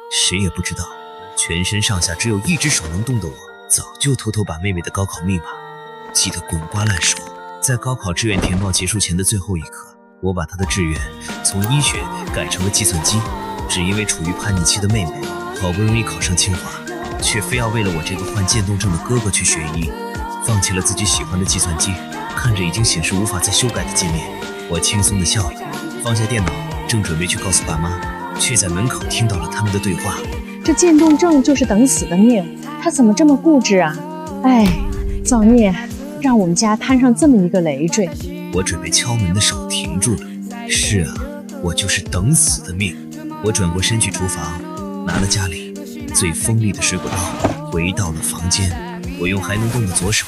谁也不知道，全身上下只有一只手能动的我，早就偷偷把妹妹的高考密码记得滚瓜烂熟。在高考志愿填报结束前的最后一刻，我把她的志愿从医学改成了计算机，只因为处于叛逆期的妹妹好不容易考上清华，却非要为了我这个患渐冻症的哥哥去学医，放弃了自己喜欢的计算机。看着已经显示无法再修改的界面，我轻松地笑了，放下电脑，正准备去告诉爸妈，却在门口听到了他们的对话。这渐冻症就是等死的命，他怎么这么固执啊？哎，造孽，让我们家摊上这么一个累赘。我准备敲门的手停住了。是啊，我就是等死的命。我转过身去厨房，拿了家里最锋利的水果刀，回到了房间。我用还能动的左手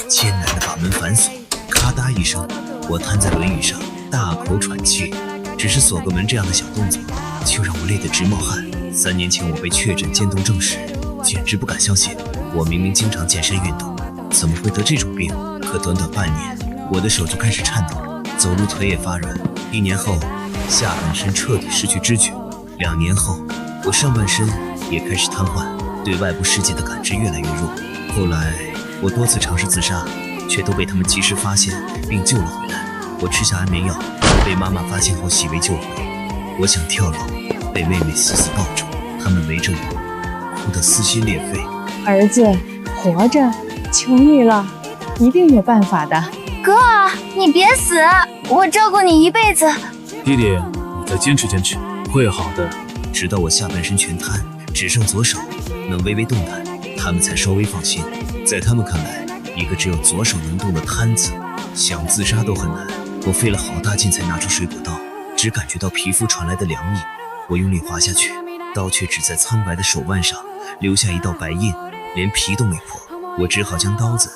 艰难地把门反锁，咔嗒一声，我瘫在轮椅上，大口喘气。只是锁个门这样的小动作，就让我累得直冒汗。3年前我被确诊渐冻症时，简直不敢相信，我明明经常健身运动，怎么会得这种病？可短短半年，我的手就开始颤抖了，走路腿也发软。1年后，下半身彻底失去知觉。2年后，我上半身也开始瘫痪，对外部世界的感知越来越弱。后来，我多次尝试自杀，却都被他们及时发现并救了回来。我吃下安眠药，被妈妈发现后洗为救回。我想跳楼，被妹妹死死抱住，他们围着我，哭得撕心裂肺。儿子，活着，求你了，一定有办法的。哥，你别死，我照顾你一辈子。弟弟，你再坚持坚持，会好的。直到我下半身全瘫，只剩左手能微微动弹，他们才稍微放心。在他们看来，一个只有左手能动的瘫子，想自杀都很难。我费了好大劲才拿出水果刀，只感觉到皮肤传来的凉意。我用力划下去，刀却只在苍白的手腕上留下一道白印，连皮都没破。我只好将刀子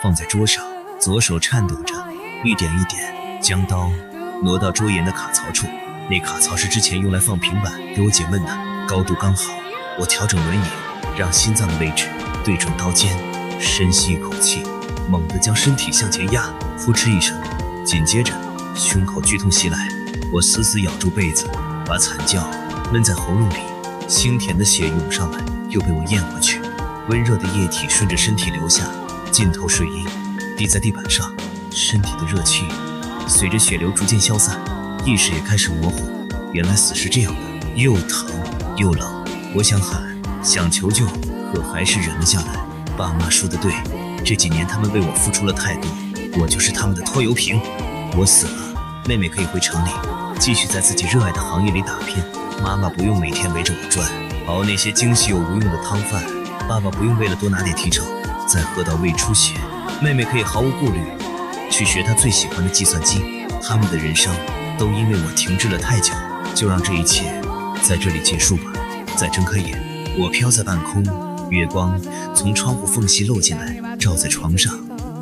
放在桌上，左手颤抖着，一点一点将刀挪到桌沿的卡槽处。那卡槽是之前用来放平板给我解闷的，高度刚好。我调整轮椅，让心脏的位置对准刀尖，深吸一口气，猛地将身体向前压，呼哧一声，紧接着胸口剧痛袭来。我死死咬住被子，把惨叫闷在喉咙里，清甜的血涌上来，又被我咽回去。温热的液体顺着身体流下，浸透睡衣，滴在地板上。身体的热气随着血流逐渐消散，意识也开始模糊。原来死是这样的，又疼又冷。我想喊，想求救，可还是忍了下来。爸妈说的对，这几年他们为我付出了太多，我就是他们的拖油瓶。我死了，妹妹可以回城里，继续在自己热爱的行业里打拼。妈妈不用每天围着我转，熬那些精细又无用的汤饭。爸爸不用为了多拿点提成再喝到胃出血。妹妹可以毫无顾虑去学她最喜欢的计算机。他们的人生都因为我停滞了太久，就让这一切在这里结束吧。再睁开眼，我飘在半空，月光从窗户缝隙漏进来，照在床上。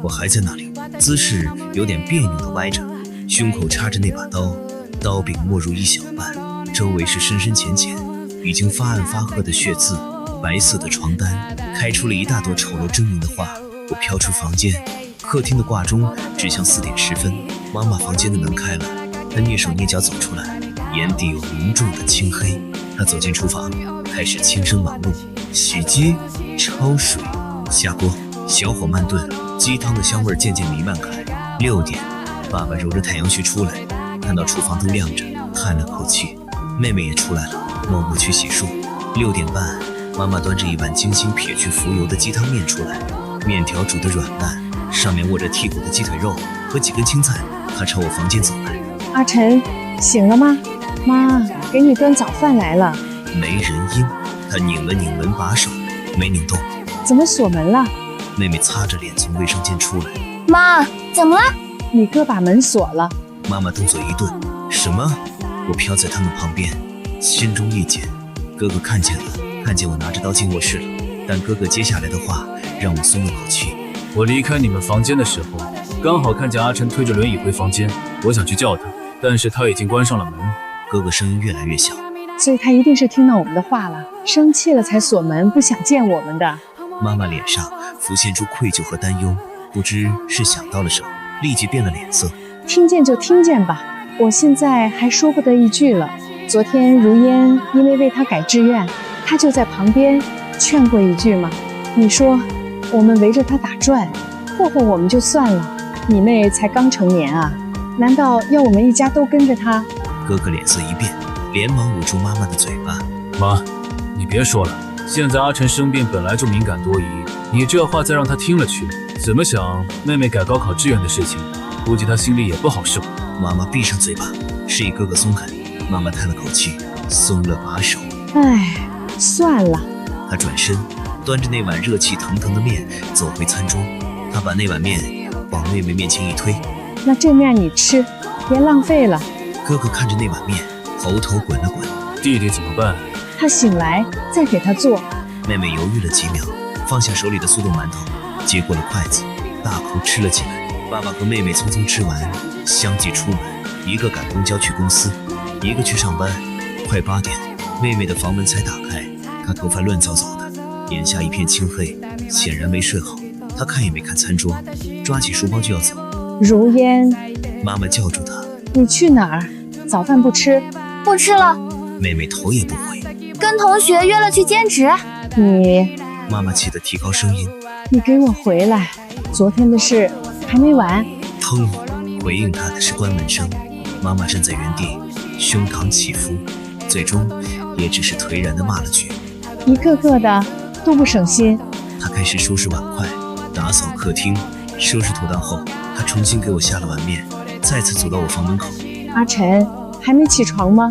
我还在那里，姿势有点别扭地歪着，胸口插着那把刀，刀柄没入一小半，周围是深深浅浅已经发暗发褐的血渍。白色的床单开出了一大朵丑陋狰狞的花。我飘出房间，客厅的挂钟指向4点10分。妈妈房间的门开了，她蹑手蹑脚走出来，眼底有浓重的青黑。她走进厨房，开始轻声忙碌，洗鸡、焯水、下锅，小火慢炖，鸡汤的香味渐渐弥漫开。6点，爸爸揉着太阳穴出来，看到厨房灯亮着，叹了口气。妹妹也出来了，默默去洗漱。6点半，妈妈端着一碗精心撇去浮油的鸡汤面出来，面条煮得软烂，上面握着剔骨的鸡腿肉和几根青菜。她朝我房间走来。阿晨，醒了吗？妈，给你端早饭来了。没人应。她拧了拧门把手，没拧动。怎么锁门了？妹妹擦着脸从卫生间出来。妈，怎么了？你哥把门锁了。妈妈动作一顿。什么？我飘在他们旁边，心中一紧。哥哥看见了，看见我拿着刀进卧室了，但哥哥接下来的话让我松了口气。我离开你们房间的时候，刚好看见阿晨推着轮椅回房间，我想去叫他，但是他已经关上了门。哥哥声音越来越小。所以他一定是听到我们的话了，生气了才锁门，不想见我们的。妈妈脸上浮现出愧疚和担忧，不知是想到了什么，立即变了脸色。听见就听见吧，我现在还说不得一句了。昨天如烟因为为他改志愿，他就在旁边劝过一句嘛。你说我们围着他打转，霍霍我们就算了，你妹才刚成年啊，难道要我们一家都跟着他？哥哥脸色一变，连忙捂住妈妈的嘴巴。妈，你别说了，现在阿晨生病本来就敏感多疑，你这话再让他听了去，怎么想妹妹改高考志愿的事情，估计他心里也不好受。妈妈闭上嘴巴，示意哥哥松开。妈妈叹了口气，松了把手。唉，算了。她转身，端着那碗热气腾腾的面走回餐桌。她把那碗面往妹妹面前一推。那这面你吃，别浪费了。哥哥看着那碗面，喉头滚了滚。弟弟怎么办？他醒来再给他做。妹妹犹豫了几秒，放下手里的速冻馒头，接过了筷子，大口吃了起来。爸爸和妹妹匆匆吃完，相继出门，一个赶公交去公司，一个去上班。快8点，妹妹的房门才打开，她头发乱糟糟的，眼下一片青黑，显然没睡好。她看也没看餐桌，抓起书包就要走。如烟，妈妈叫住她：“你去哪儿？早饭不吃？”“不吃了。”妹妹头也不回：“跟同学约了去兼职。”“你……”妈妈气得提高声音：“你给我回来！昨天的事还没完。”砰！回应她的是关门声。妈妈站在原地，胸膛起伏，最终也只是颓然地骂了句：“一个个的都不省心。”她开始收拾碗筷，打扫客厅。收拾妥当后，她重新给我下了碗面，再次走到我房门口。“阿晨，还没起床吗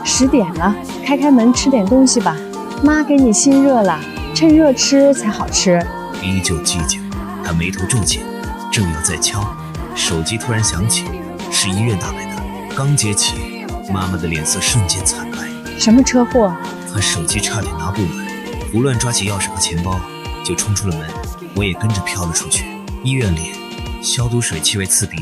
？10点了，开门吃点东西吧。妈给你新热了，趁热吃才好吃。”依旧寂静。她眉头皱紧，正要再敲，手机突然响起，是医院打来的。刚接起，妈妈的脸色瞬间惨白。什么车祸？她手机差点拿不稳，胡乱抓起钥匙和钱包就冲出了门，我也跟着飘了出去。医院里消毒水气味刺鼻，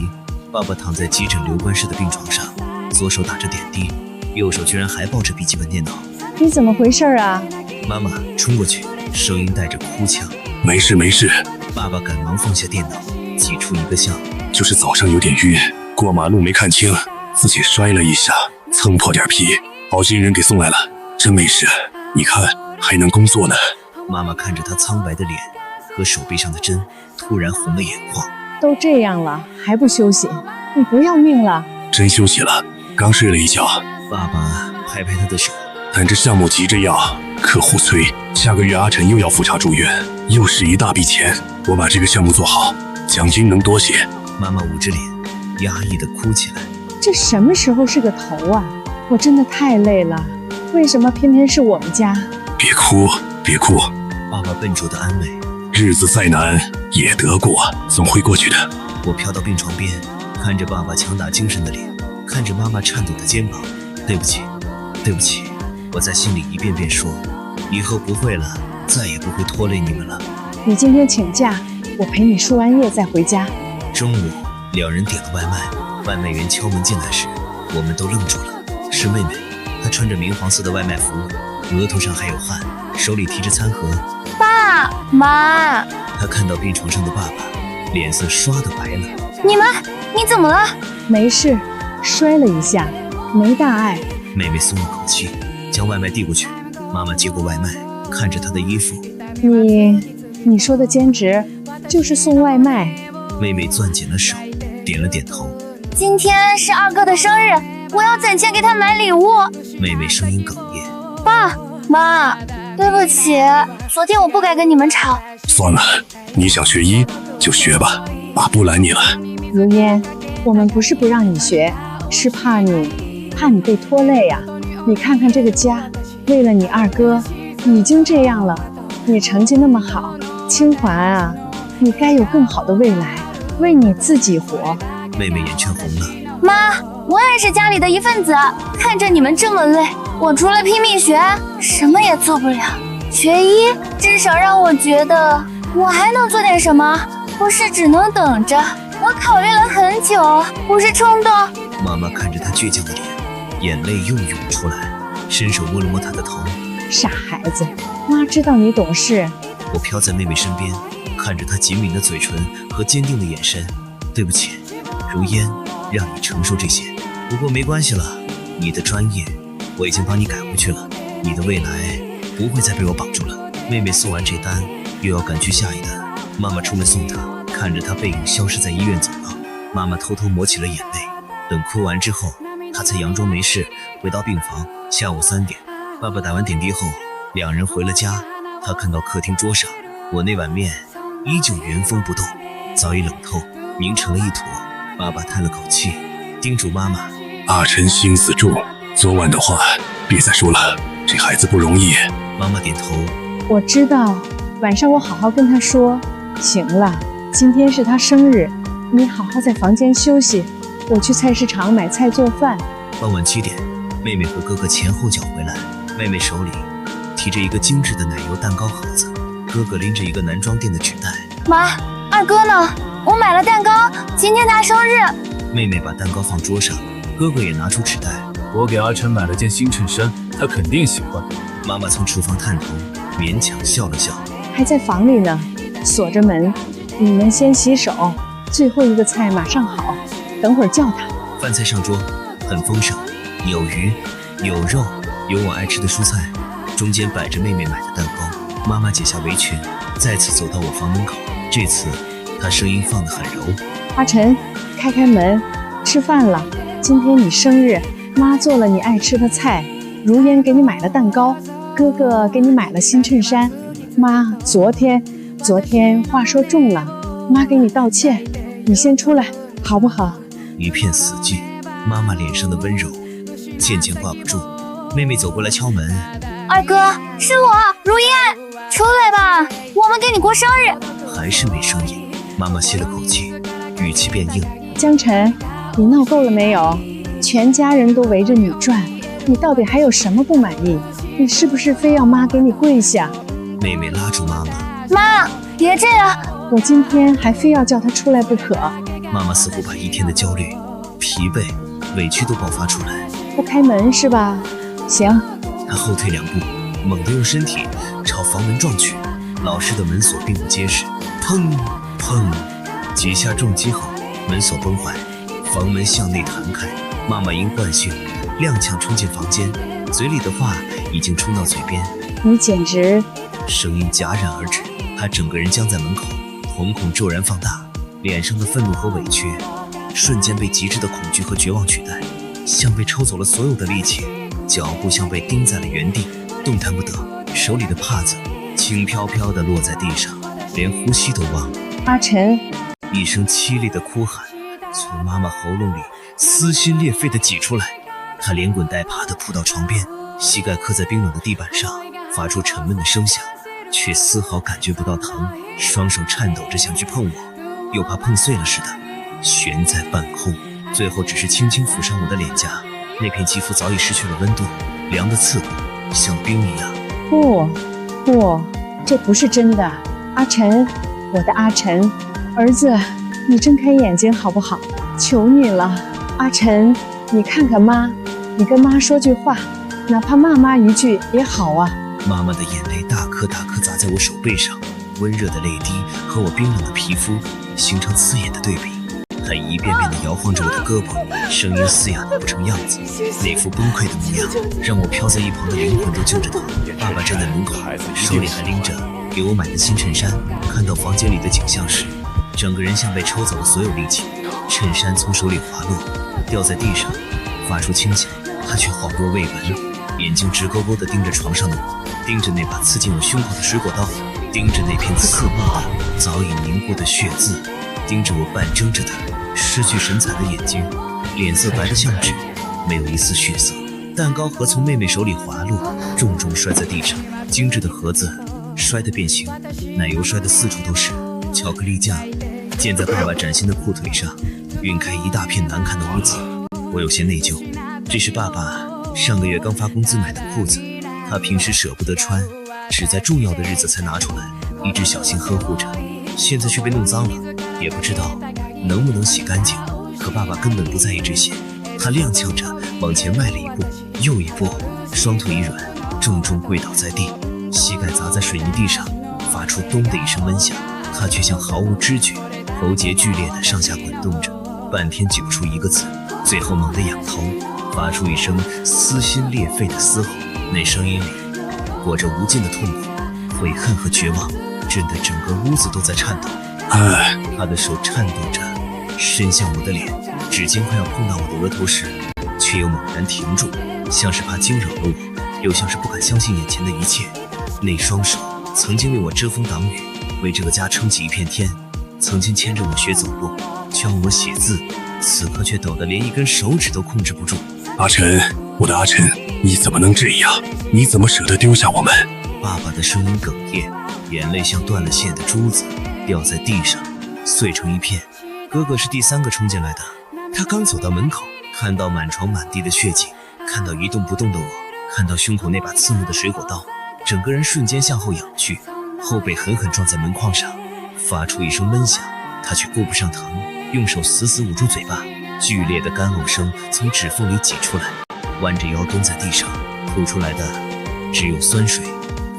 爸爸躺在急诊留观室的病床上，左手打着点滴，右手居然还抱着笔记本电脑。你怎么回事啊？妈妈冲过去，声音带着哭腔：“没事没事。”爸爸赶忙放下电脑，挤出一个笑：“就是早上有点晕，过马路没看清，自己摔了一下，蹭破点皮，好心人给送来了，真没事。你看还能工作呢。”妈妈看着他苍白的脸和手臂上的针，突然红了眼眶。都这样了还不休息，你不要命了？真休息了，刚睡了一觉。爸爸拍拍他的手：“但这项目急着要，客户催，下个月阿晨又要复查住院，又是一大笔钱。我把这个项目做好，奖金能多些。”妈妈捂着脸，压抑地哭起来。这什么时候是个头啊？我真的太累了，为什么偏偏是我们家？别哭，别哭。爸爸笨拙地安慰：“日子再难也得过，总会过去的。”我飘到病床边，看着爸爸强打精神的脸，看着妈妈颤抖的肩膀。对不起，对不起，我在心里一遍遍说，以后不会了，再也不会拖累你们了。你今天请假，我陪你输完液再回家。中午，两人点了外卖，外卖员敲门进来时，我们都愣住了。是妹妹，她穿着明黄色的外卖服，额头上还有汗，手里提着餐盒。爸妈，她看到病床上的爸爸，脸色刷的白了。你怎么了？没事，摔了一下，没大碍。妹妹松了口气，将外卖递过去。妈妈接过外卖，看着她的衣服。你说的兼职就是送外卖？妹妹攥紧了手，点了点头。今天是二哥的生日，我要攒钱给他买礼物。妹妹声音哽咽。爸妈，对不起，昨天我不该跟你们吵。算了，你想学医就学吧，爸不拦你了。如烟，我们不是不让你学，是怕你被拖累啊。你看看这个家，为了你二哥已经这样了，你成绩那么好，清华啊，你该有更好的未来，为你自己活。妹妹眼圈红了。妈，我也是家里的一份子，看着你们这么累，我除了拼命学，什么也做不了。学医至少让我觉得我还能做点什么，不是只能等着。我考虑了很久，不是冲动。妈妈看着她倔强的脸，眼泪又涌出来，伸手摸了摸她的头。傻孩子，妈知道你懂事。我飘在妹妹身边，看着她紧抿的嘴唇和坚定的眼神。对不起，如烟，让你承受这些。不过没关系了，你的专业我已经帮你改回去了，你的未来不会再被我绑住了。妹妹送完这单，又要赶去下一单。妈妈出门送她，看着她背影消失在医院走廊，妈妈偷偷抹起了眼泪。等哭完之后，她才佯装没事回到病房。下午3点，爸爸打完点滴后，两人回了家。他看到客厅桌上我那碗面依旧原封不动，早已冷透，凝成了一坨。爸爸叹了口气，叮嘱妈妈：阿晨心思重，昨晚的话别再说了，这孩子不容易。妈妈点头，我知道，晚上我好好跟他说。行了，今天是他生日，你好好在房间休息，我去菜市场买菜做饭。傍晚7点，妹妹和哥哥前后脚回来，妹妹手里提着一个精致的奶油蛋糕盒子，哥哥拎着一个男装店的纸袋。妈，二哥呢？我买了蛋糕，今天他生日。妹妹把蛋糕放桌上，哥哥也拿出纸袋。我给阿晨买了件新衬衫，他肯定喜欢。妈妈从厨房探头，勉强笑了笑。还在房里呢，锁着门，你们先洗手，最后一个菜马上好，等会儿叫他。饭菜上桌，很丰盛，有鱼，有肉，有我爱吃的蔬菜，中间摆着妹妹买的蛋糕。妈妈解下围裙，再次走到我房门口，这次她声音放得很柔：阿晨，开开门，吃饭了。今天你生日，妈做了你爱吃的菜，如烟给你买了蛋糕，哥哥给你买了新衬衫。妈，昨天话说重了，妈给你道歉，你先出来好不好？一片死寂，妈妈脸上的温柔渐渐挂不住。妹妹走过来敲门：二哥，是我，如烟，出来吧，我们给你过生日。还是没声音。妈妈吸了口气，语气变硬：江晨，你闹够了没有？全家人都围着你转，你到底还有什么不满意？你是不是非要妈给你跪下？妹妹拉住妈妈：妈，别这样，我今天还非要叫她出来不可。妈妈似乎把一天的焦虑、疲惫、委屈都爆发出来。不开门是吧？行。她后退2步，猛地用身体朝房门撞去。老式的门锁并不结实，砰砰几下重击后，门锁崩坏，房门向内弹开。妈妈因惯性踉跄冲进房间，嘴里的话已经冲到嘴边。你简直……声音戛然而止，她整个人僵在门口，瞳孔骤然放大，脸上的愤怒和委屈瞬间被极致的恐惧和绝望取代，像被抽走了所有的力气，脚步像被钉在了原地，动弹不得。手里的帕子轻飘飘地落在地上，连呼吸都忘了。阿晨，一声凄厉的哭喊从妈妈喉咙里撕心裂肺地挤出来，她连滚带爬地扑到床边，膝盖磕在冰冷的地板上，发出沉闷的声响，却丝毫感觉不到疼，双手颤抖着想去碰我，又怕碰碎了似的，悬在半空，最后只是轻轻抚上我的脸颊，那片肌肤早已失去了温度，凉得刺骨，像冰一样。不，这不是真的。阿晨，我的阿晨，儿子，你睁开眼睛好不好？求你了，阿晨，你看看妈，你跟妈说句话，哪怕骂妈一句也好啊。妈妈的眼泪大颗大颗砸在我手背上，温热的泪滴和我冰冷的皮肤形成刺眼的对比。她一遍遍地摇晃着我的胳膊，声音嘶哑得不成样子，那副崩溃的模样让我飘在一旁的灵魂都揪着疼。爸爸站在门口，手里还拎着给我买的新衬衫。看到房间里的景象时，整个人像被抽走了所有力气，衬衫从手里滑落，掉在地上，发出轻响。他却恍若未闻，眼睛直勾勾地盯着床上的我，盯着那把刺进我胸口的水果刀，盯着那片刺目的早已凝固的血渍，盯着我半睁着的失去神采的眼睛，脸色白得像纸，没有一丝血色。蛋糕盒从妹妹手里滑落，重重摔在地上，精致的盒子摔得变形，奶油摔得四处都是，巧克力酱溅在爸爸崭新的裤腿上，晕开一大片难看的污渍。我有些内疚，这是爸爸上个月刚发工资买的裤子，他平时舍不得穿，只在重要的日子才拿出来，一直小心呵护着，现在却被弄脏了，也不知道能不能洗干净。可爸爸根本不在意这些，他踉跄着往前迈了一步又一步，双腿一软，重重跪倒在地，膝盖砸在水泥地上，发出咚的一声闷响。他却像毫无知觉，喉结剧烈地上下滚动着，半天挤不出一个字，最后猛地仰头，发出一声撕心裂肺的嘶吼，那声音里裹着无尽的痛苦、悔恨和绝望，震得整个屋子都在颤抖。他的手颤抖着伸向我的脸，指尖快要碰到我的额头时，却又猛然停住，像是怕惊扰了我，又像是不敢相信眼前的一切。那双手曾经为我遮风挡雨，为这个家撑起一片天，曾经牵着我学走路，教我写字，此刻却抖得连一根手指都控制不住。阿晨，我的阿晨，你怎么能这样？你怎么舍得丢下我们？爸爸的声音哽咽，眼泪像断了线的珠子掉在地上，碎成一片。哥哥是第3个冲进来的，他刚走到门口，看到满床满地的血迹，看到一动不动的我，看到胸口那把刺目的水果刀，整个人瞬间向后仰去，后背狠狠撞在门框上，发出一声闷响。他却顾不上疼，用手死死捂住嘴巴，剧烈的干呕声从指缝里挤出来，弯着腰蹲在地上，吐出来的只有酸水，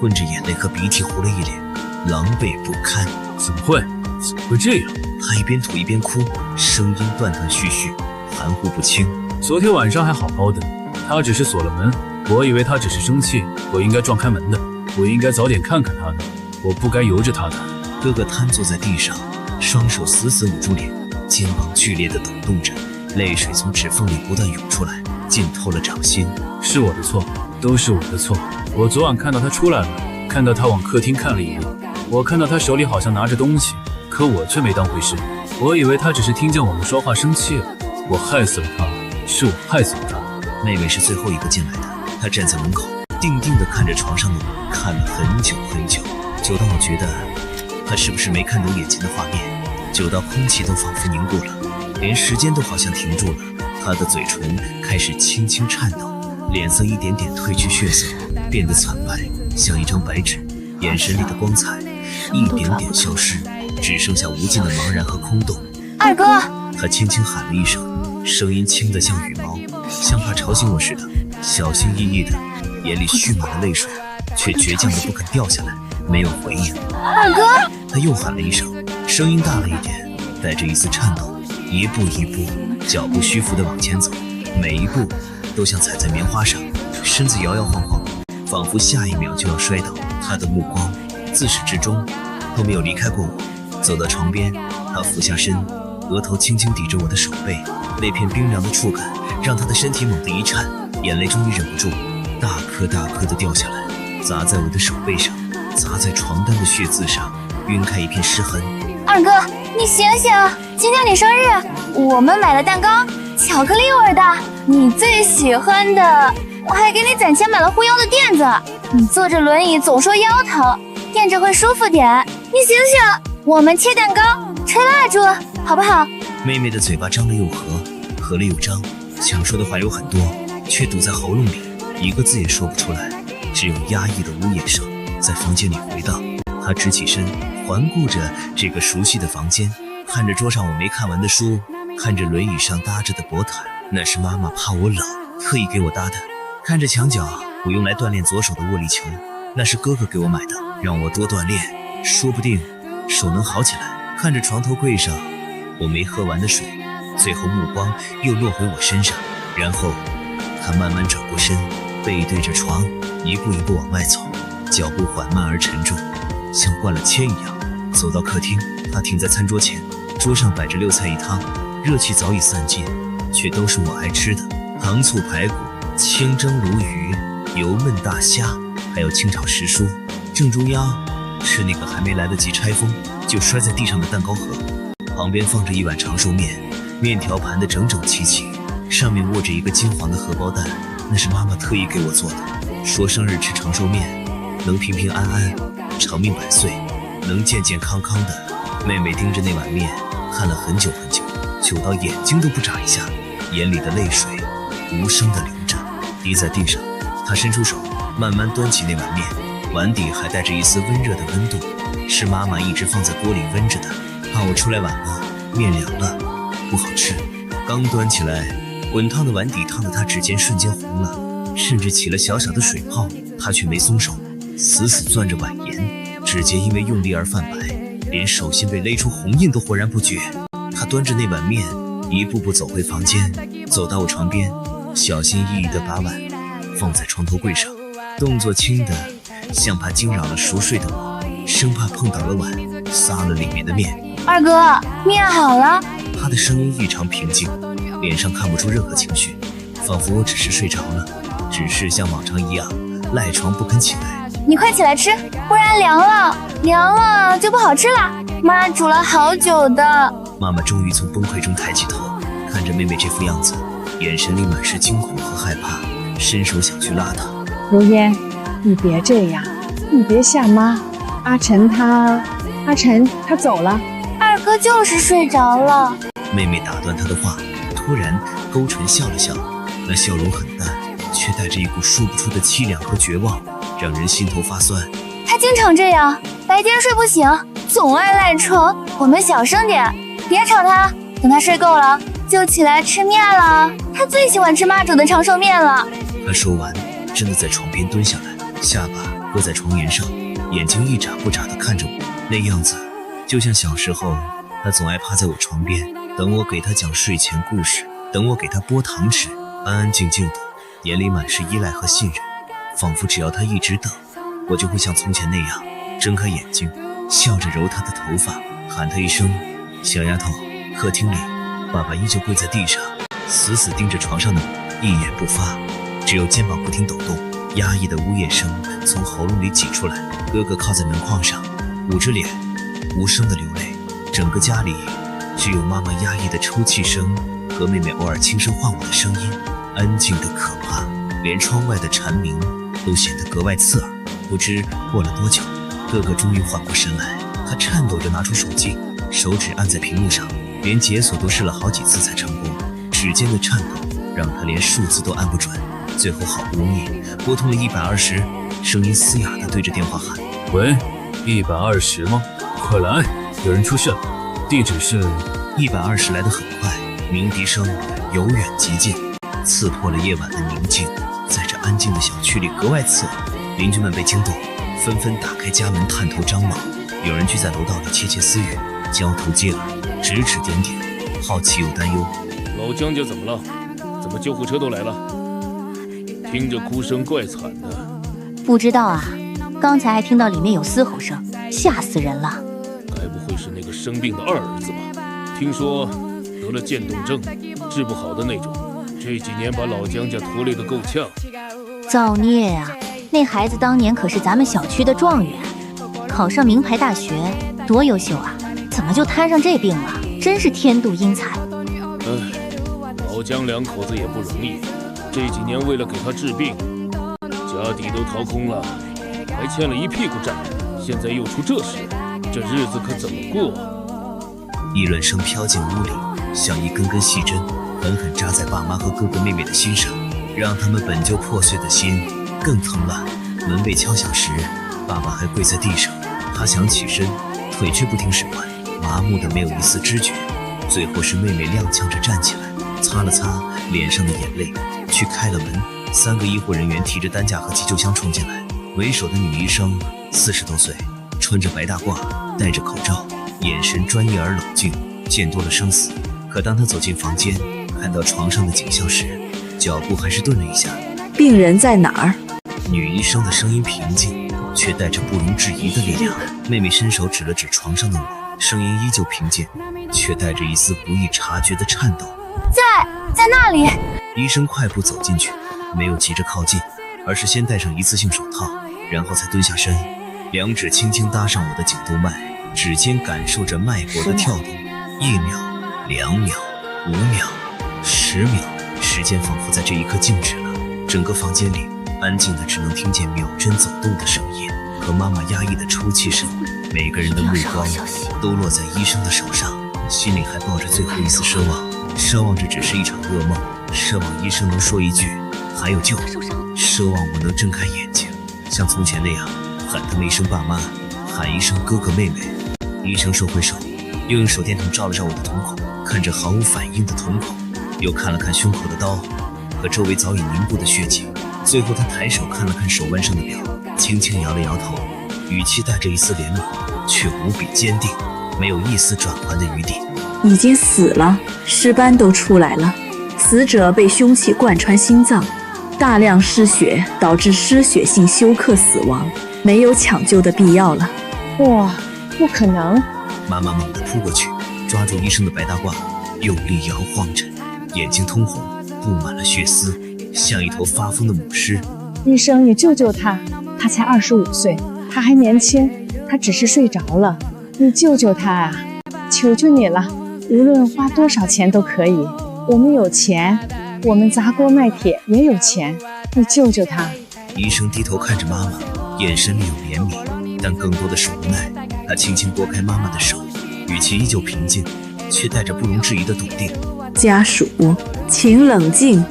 混着眼泪和鼻涕，糊了一脸，狼狈不堪。怎么会这样？他一边吐一边哭，声音断断续续，含糊不清。昨天晚上还好好的，他只是锁了门，我以为他只是生气，我应该撞开门的，我应该早点看看他的，我不该由着他的。哥哥瘫坐在地上，双手死死捂住脸，肩膀剧烈地抖动着，泪水从指缝里不断涌出来，浸透了掌心。是我的错，都是我的错。我昨晚看到他出来了，看到他往客厅看了一眼，我看到他手里好像拿着东西，可我却没当回事，我以为他只是听见我们说话生气了。我害死了他，是我害死了他。妹妹是最后一个进来的，她站在门口，定定地看着床上的我，看了很久很久，久到我觉得她是不是没看懂眼前的画面，久到空气都仿佛凝固了，连时间都好像停住了。她的嘴唇开始轻轻颤抖，脸色一点点褪去血色，变得惨白，像一张白纸，眼神里的光彩一点点消失，只剩下无尽的茫然和空洞。二哥，他轻轻喊了一声，声音轻得像羽毛，像怕吵醒我似的，小心翼翼的，眼里蓄满了泪水，却倔强的不肯掉下来，没有回应。二哥，他又喊了一声，声音大了一点，带着一丝颤抖，一步一步，脚步虚浮的往前走，每一步都像踩在棉花上，身子摇摇晃晃，仿佛下一秒就要摔倒。他的目光自始至终都没有离开过我。走到床边，他俯下身，额头轻轻抵着我的手背，那片冰凉的触感让他的身体猛地一颤，眼泪终于忍不住，大颗大颗的掉下来，砸在我的手背上，砸在床单的血渍上，晕开一片湿痕。二哥，你醒醒，今天你生日，我们买了蛋糕，巧克力味的，你最喜欢的，我还给你攒钱买了护腰的垫子，你坐着轮椅总说腰疼，垫着会舒服点，你醒醒，我们切蛋糕吹蜡烛好不好？妹妹的嘴巴张了又合，合了又张，想说的话有很多，却堵在喉咙里，一个字也说不出来，只有压抑的呜咽声在房间里回荡。她直起身，环顾着这个熟悉的房间，看着桌上我没看完的书，看着轮椅上搭着的薄毯，那是妈妈怕我冷特意给我搭的，看着墙角我用来锻炼左手的握力球，那是哥哥给我买的，让我多锻炼，说不定手能好起来。看着床头柜上我没喝完的水，最后目光又落回我身上，然后他慢慢转过身，背对着床，一步一步往外走，脚步缓慢而沉重，像灌了铅一样。走到客厅，他停在餐桌前，桌上摆着6菜1汤，热气早已散尽，却都是我爱吃的，糖醋排骨、清蒸鲈鱼、油焖大虾，还有清炒时蔬。正中央是那个还没来得及拆封就摔在地上的蛋糕盒，旁边放着一碗长寿面，面条盘得整整齐齐，上面握着一个金黄的荷包蛋，那是妈妈特意给我做的，说生日吃长寿面能平平安安，长命百岁，能健健康康的。妹妹盯着那碗面看了很久很久，久到眼睛都不眨一下，眼里的泪水无声地流着，滴在地上。她伸出手慢慢端起那碗面，碗底还带着一丝温热的温度，是妈妈一直放在锅里温着的，怕我出来晚了面凉了不好吃。刚端起来，滚烫的碗底烫得她指尖瞬间红了，甚至起了小小的水泡，她却没松手，死死攥着碗沿，指尖因为用力而泛白，连手心被勒出红印都浑然不觉。她端着那碗面一步步走回房间，走到我床边，小心翼翼地把碗放在床头柜上，动作轻的像怕惊扰了熟睡的我，生怕碰倒了碗，撒了里面的面。二哥，面好了。他的声音异常平静，脸上看不出任何情绪，仿佛我只是睡着了，只是像往常一样赖床不肯起来。你快起来吃，不然凉了就不好吃了。妈煮了好久的。妈妈终于从崩溃中抬起头，看着妹妹这副样子，眼神里满是惊恐和害怕，伸手想去拉她。如烟，你别这样，你别吓妈。阿晨他走了。二哥就是睡着了。妹妹打断她的话，突然勾唇笑了笑，那笑容很淡，却带着一股说不出的凄凉和绝望，让人心头发酸。他经常这样，白天睡不醒，总爱赖床。我们小声点，别吵他。等他睡够了，就起来吃面了。他最喜欢吃妈煮的长寿面了。他说完，真的在床边蹲下来，下巴搁在床沿上，眼睛一眨不眨地看着我，那样子就像小时候，他总爱趴在我床边，等我给他讲睡前故事，等我给他剥糖吃，安安静静的，眼里满是依赖和信任，仿佛只要他一直等，我就会像从前那样睁开眼睛，笑着揉他的头发，喊他一声小丫头。客厅里，爸爸依旧跪在地上，死死盯着床上的我，一言不发，只有肩膀不停抖动，压抑的呜咽声从喉咙里挤出来。哥哥靠在门框上，捂着脸，无声的流泪。整个家里只有妈妈压抑的抽泣声和妹妹偶尔轻声唤我的声音，安静的可怕，连窗外的蝉鸣都显得格外刺耳。不知过了多久，哥哥终于缓过神来，他颤抖着拿出手机，手指按在屏幕上，连解锁都试了好几次才成功。指尖的颤抖让他连数字都按不准，最后好不容易拨通了120，声音嘶哑地对着电话喊：喂，120吗？快来，有人出事了。地址是120。来得很快，鸣笛声由远及近，刺破了夜晚的宁静，在这安静的小区里格外刺耳。邻居们被惊动，纷纷打开家门探头张望，有人聚在楼道里窃窃私语，交头接耳，指指点点，好奇又担忧。老姜家怎么了？怎么救护车都来了？听着哭声怪惨的。不知道啊，刚才还听到里面有嘶吼声，吓死人了。该不会是那个生病的二儿子吧？听说得了渐冻症，治不好的那种，这几年把老姜家拖累得够呛。造孽啊！那孩子当年可是咱们小区的状元，考上名牌大学，多优秀啊！怎么就摊上这病了？真是天妒英才。老姜两口子也不容易，这几年为了给他治病，家底都掏空了，还欠了一屁股债，现在又出这事，这日子可怎么过啊？议论声飘进屋里，像一根根细针，狠狠扎在爸妈和哥哥妹妹的心上，让他们本就破碎的心更疼了。门被敲响时，爸爸还跪在地上，他想起身，腿却不听使唤，麻木的没有一丝知觉。最后是妹妹踉跄着站起来，擦了擦脸上的眼泪，去开了门。3个医护人员提着担架和急救箱冲进来，为首的女医生40多岁，穿着白大褂，戴着口罩，眼神专业而冷静，见多了生死。可当她走进房间，看到床上的景象时，脚步还是顿了一下。病人在哪儿？女医生的声音平静，却带着不容置疑的力量。妹妹伸手指了指床上的我，声音依旧平静，却带着一丝不易察觉的颤抖。在那里。医生快步走进去，没有急着靠近，而是先戴上一次性手套，然后才蹲下身，两指轻轻搭上我的颈动脉，指尖感受着脉搏的跳动。1秒、2秒、5秒、10秒，时间仿佛在这一刻静止了。整个房间里安静的只能听见秒针走动的声音和妈妈压抑的抽泣声。每个人的目光都落在医生的手上，心里还抱着最后一丝奢望，奢望这只是一场噩梦，奢望医生能说一句还有救，奢望我能睁开眼睛，像从前那样喊他们一声爸妈，喊一声哥哥妹妹。医生收回手，又用手电筒照了照我的瞳孔，看着毫无反应的瞳孔，又看了看胸口的刀和周围早已凝固的血迹。最后他抬手看了看手腕上的表，轻轻摇了摇头，语气带着一丝怜悯，却无比坚定，没有一丝转圜的余地。已经死了，尸斑都出来了。死者被凶器贯穿心脏，大量失血导致失血性休克死亡，没有抢救的必要了。哇，不可能！妈妈猛地扑过去，抓住医生的白大褂，用力摇晃着，眼睛通红，布满了血丝，像一头发疯的母狮。医生，你救救他，他才25岁，他还年轻，他只是睡着了，你救救他啊！求求你了，无论花多少钱都可以，我们有钱，我们砸锅卖铁也有钱，你救救他！医生低头看着妈妈，眼神里有怜悯，但更多的是无奈。他轻轻拨开妈妈的手，语气依旧平静，却带着不容置疑的笃定。家属，请冷静，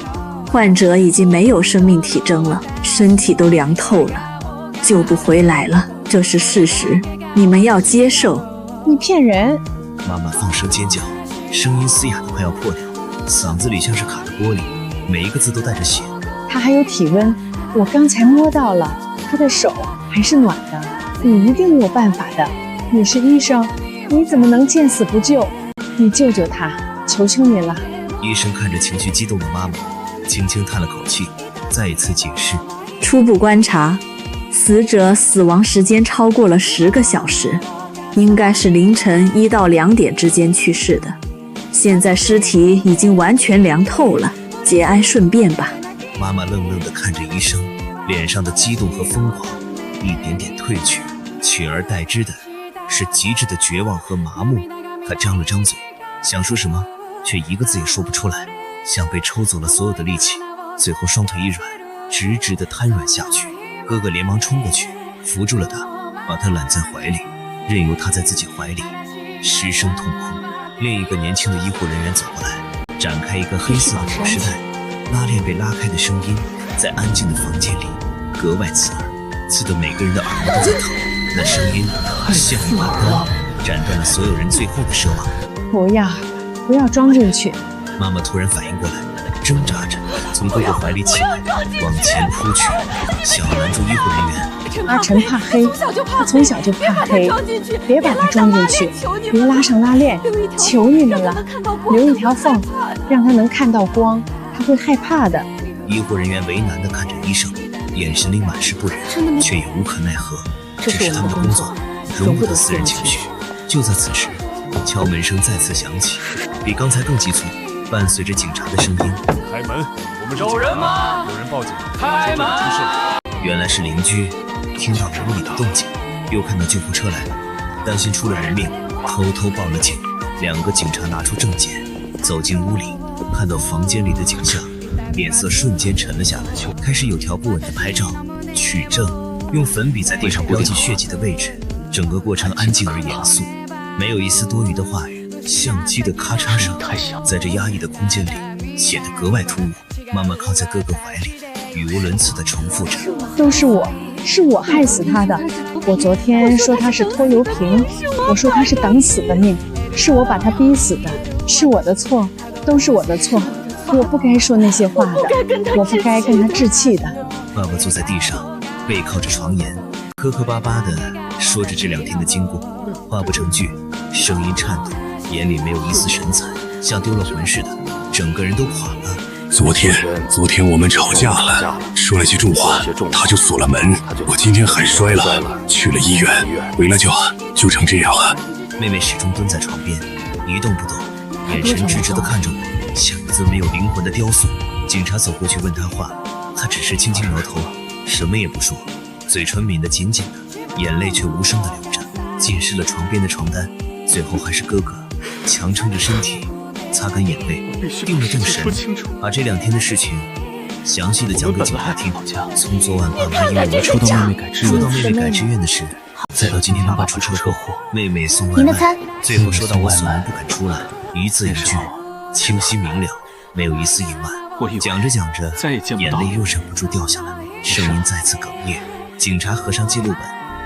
患者已经没有生命体征了，身体都凉透了，救不回来了，这是事实，你们要接受。你骗人！妈妈放声尖叫，声音嘶哑的快要破掉，嗓子里像是卡着玻璃，每一个字都带着血。他还有体温，我刚才摸到了，他的手还是暖的，你一定有办法的。你是医生，你怎么能见死不救？你救救他，求求你了！医生看着情绪激动的妈妈，轻轻叹了口气，再一次解释：初步观察，死者死亡时间超过了10个小时，应该是凌晨1到2点之间去世的。现在尸体已经完全凉透了，节哀顺变吧。妈妈愣愣地看着医生，脸上的激动和疯狂一点点褪去，取而代之的是极致的绝望和麻木。她张了张嘴，想说什么，却一个字也说不出来，像被抽走了所有的力气，最后双腿一软，直直地瘫软下去。哥哥连忙冲过去，扶住了她，把她揽在怀里，任由她在自己怀里失声痛哭。另一个年轻的医护人员走过来，展开一个黑色的裹尸带，拉链被拉开的声音在安静的房间里格外刺耳，刺得每个人的耳膜都在疼。那声音像一把刀，斩断了所有人最后的奢望。不要装进去！妈妈突然反应过来，挣扎着从哥哥怀里起来，往前扑去，想要拦住医护人员。阿晨怕黑，他从小就怕黑，别把他装进去，别拉上拉链，求你们了，留一条缝，让他能看到光，他会害怕的。医护人员为难地看着医生，眼神里满是不忍，却也无可奈何，这是他们的工作，容不得私人情绪。就在此时，敲门声再次响起，比刚才更急促，伴随着警察的声音：开门，我们有人吗？有人报警，开门！原来是邻居，听到了屋里的动静，又看到救护车来了，担心出了人命，偷偷报了警。2个警察拿出证件，走进屋里，看到房间里的景象，脸色瞬间沉了下来，开始有条不紊的拍照、取证，用粉笔在地上标记血迹的位置。整个过程安静而严肃，没有一丝多余的话语。相机的咔嚓声在这压抑的空间里显得格外突兀。妈妈靠在哥哥怀里，语无伦次地重复着：都是我害死他的。我昨天说他是拖油瓶，我说他是等死的命，是我把他逼死的，是我的错，都是我的错。我不该说那些话的，我不该跟他置气的。爸爸坐在地上，背靠着床沿，磕磕巴巴地说着这2天的经过，话不成句，声音颤抖，眼里没有一丝神采，像丢了魂似的，整个人都垮了。昨天我们吵架了，说了句重话，他就锁了门。我今天还摔了，去了医院，回来就成这样了。妹妹始终蹲在床边，一动不动，眼神直直地看着我，像一尊没有灵魂的雕塑。警察走过去问她话，她只是轻轻摇头，什么也不说，嘴唇抿得紧紧的，眼泪却无声地流着，浸湿了床边的床单。最后还是哥哥强撑着身体，擦干眼泪，定了定神，把这2天的事情详细的讲给警察听。从昨晚爸妈因为说到妹妹改志愿的事，再到今天爸爸出车祸，妹妹送外卖，最后说到我锁门不肯出来，一字一句清晰明了，没有一丝隐瞒。讲着讲着，眼泪又忍不住掉下来，声音再次哽咽。警察合上记录本，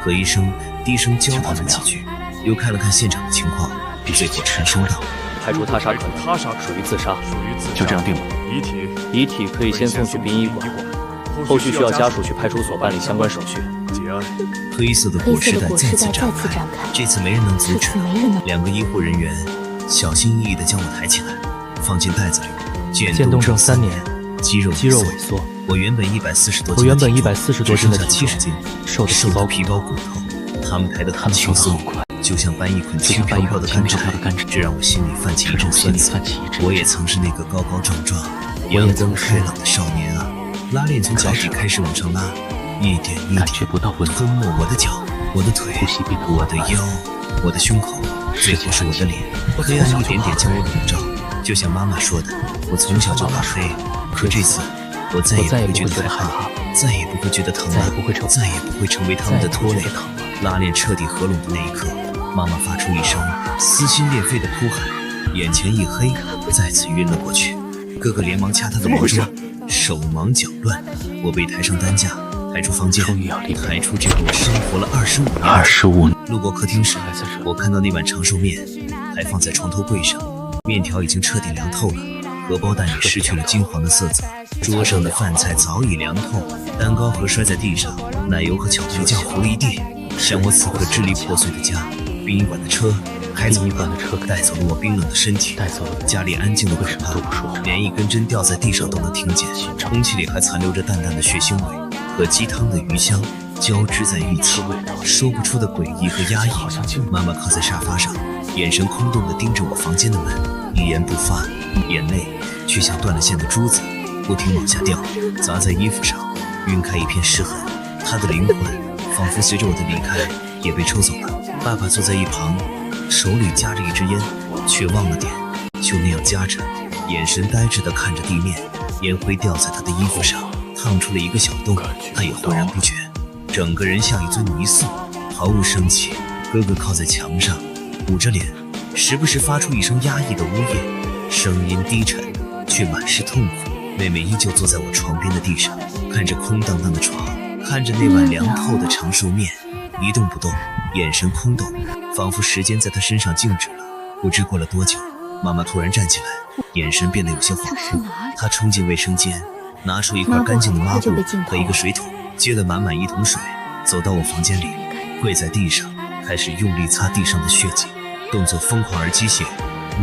和医生低声交谈了几句，又看了看现场的情况，最后沉声道：排除他杀可能，属于自杀，就这样定了。遗体可以先送去殡仪馆，后续需要家属去派出所办理相关手续。黑色的裹尸带再次展开，这次没人能阻止。2个医护人员小心翼翼地将我抬起来，放进袋子里。渐冻症3年，肌肉萎缩。我原本140多斤，我原本140多斤的体重，只剩下70斤，瘦的皮包骨头。他们抬得很轻松，就像搬一捆轻飘飘的干柴，这让我心里泛起一阵酸涩。我也曾是那个高高壮壮、阳光开朗的少年啊！拉链从脚底开始往上拉，一点一点吞没我的脚、我的腿、我的腰、我的胸口，最后是我的脸。黑暗一点点将我笼罩，就像妈妈说的，我从小就怕黑。可这次，我再也不会觉得害怕，再也不会觉得疼了，再也不会成为他们的拖累。拉链彻底合拢的那一刻，妈妈发出一声撕心裂肺的哭喊，眼前一黑，再次晕了过去。哥哥连忙掐她的脖子，手忙脚乱。我被抬上担架，抬出房间，抬出这个我生活了25年。路过客厅时，我看到那碗长寿面还放在床头柜上，面条已经彻底凉透了，荷包蛋也失去了金黄的色泽，桌上的饭菜早已凉透，蛋糕盒摔在地上，奶油和巧克力酱糊了一地。像我此刻支离破碎的家，殡仪馆的车开走了，带走了我冰冷的身体，家里安静的可怕，连一根针掉在地上都能听见，空气里还残留着淡淡的血腥味和鸡汤的余香交织在一起，说不出的诡异和压抑。妈妈靠在沙发上，眼神空洞地盯着我房间的门，一言不发，眼泪却像断了线的珠子，不停往下掉，砸在衣服上，晕开一片湿痕。她的灵魂仿佛随着我的离开也被抽走了。爸爸坐在一旁，手里夹着一支烟，却忘了点，就那样夹着，眼神呆滞地看着地面，烟灰掉在他的衣服上，烫出了一个小洞，他也浑然不觉，整个人像一尊泥塑，毫无生气。哥哥靠在墙上，捂着脸，时不时发出一声压抑的呜咽，声音低沉，却满是痛苦。妹妹依旧坐在我床边的地上，看着空荡荡的床，看着那碗凉透的长寿面，一动不动，眼神空洞，仿佛时间在她身上静止了。不知过了多久，妈妈突然站起来，眼神变得有些恍惚。她冲进卫生间，拿出一块干净的抹布和一个水桶，接了满满一桶水，走到我房间里，跪在地上，开始用力擦地上的血迹，动作疯狂而机械。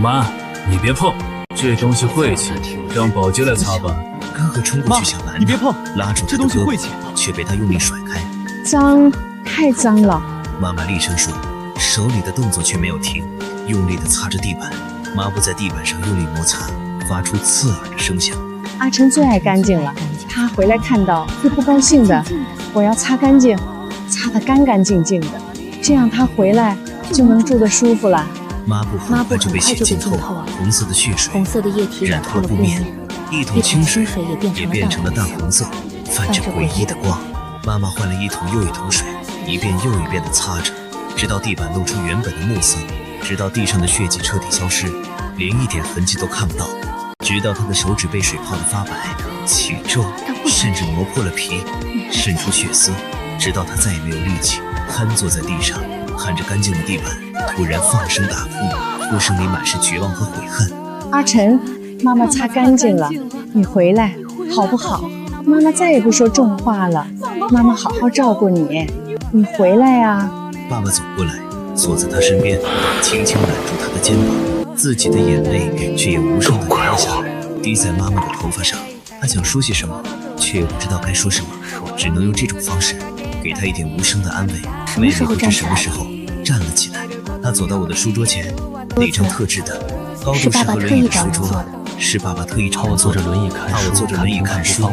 妈，你别碰，这东西晦气，让保洁来擦吧。哥哥冲过去想拦她，拉住她的胳膊，却被她用力甩开。脏，太脏了！妈妈厉声说，手里的动作却没有停，用力地擦着地板，抹布在地板上用力摩擦，发出刺耳的声响。阿成最爱干净了，他回来看到会不高兴的。我要擦干净，擦得干干净净的，这样他回来就能住得舒服了。抹布很快就被血浸透，红色的血水，红色的液体染透了布面，一桶清水也变成了淡红色，泛着诡异的光。妈妈换了一桶又一桶水，一遍又一遍地擦着，直到地板露出原本的木色，直到地上的血迹彻底消失，连一点痕迹都看不到，直到她的手指被水泡得发白、起皱，甚至磨破了皮，渗出血丝，直到她再也没有力气，瘫坐在地上，看着干净的地板，突然放声大哭，哭声里满是绝望和悔恨。阿晨，妈妈擦干净了，你回来好不好？妈妈再也不说重话了，妈妈好好照顾你，你回来呀！爸爸走过来，坐在他身边，轻轻揽住他的肩膀，自己的眼泪却也无声地流了下来，滴在妈妈的头发上。他想说些什么，却又不知道该说什么，只能用这种方式给他一点无声的安慰。妹妹不知什么时候站了起来，她走到我的书桌前，那张特制的高度适合轮椅的书桌，是爸爸特意找我坐着轮椅看书，怕我坐着轮椅看书，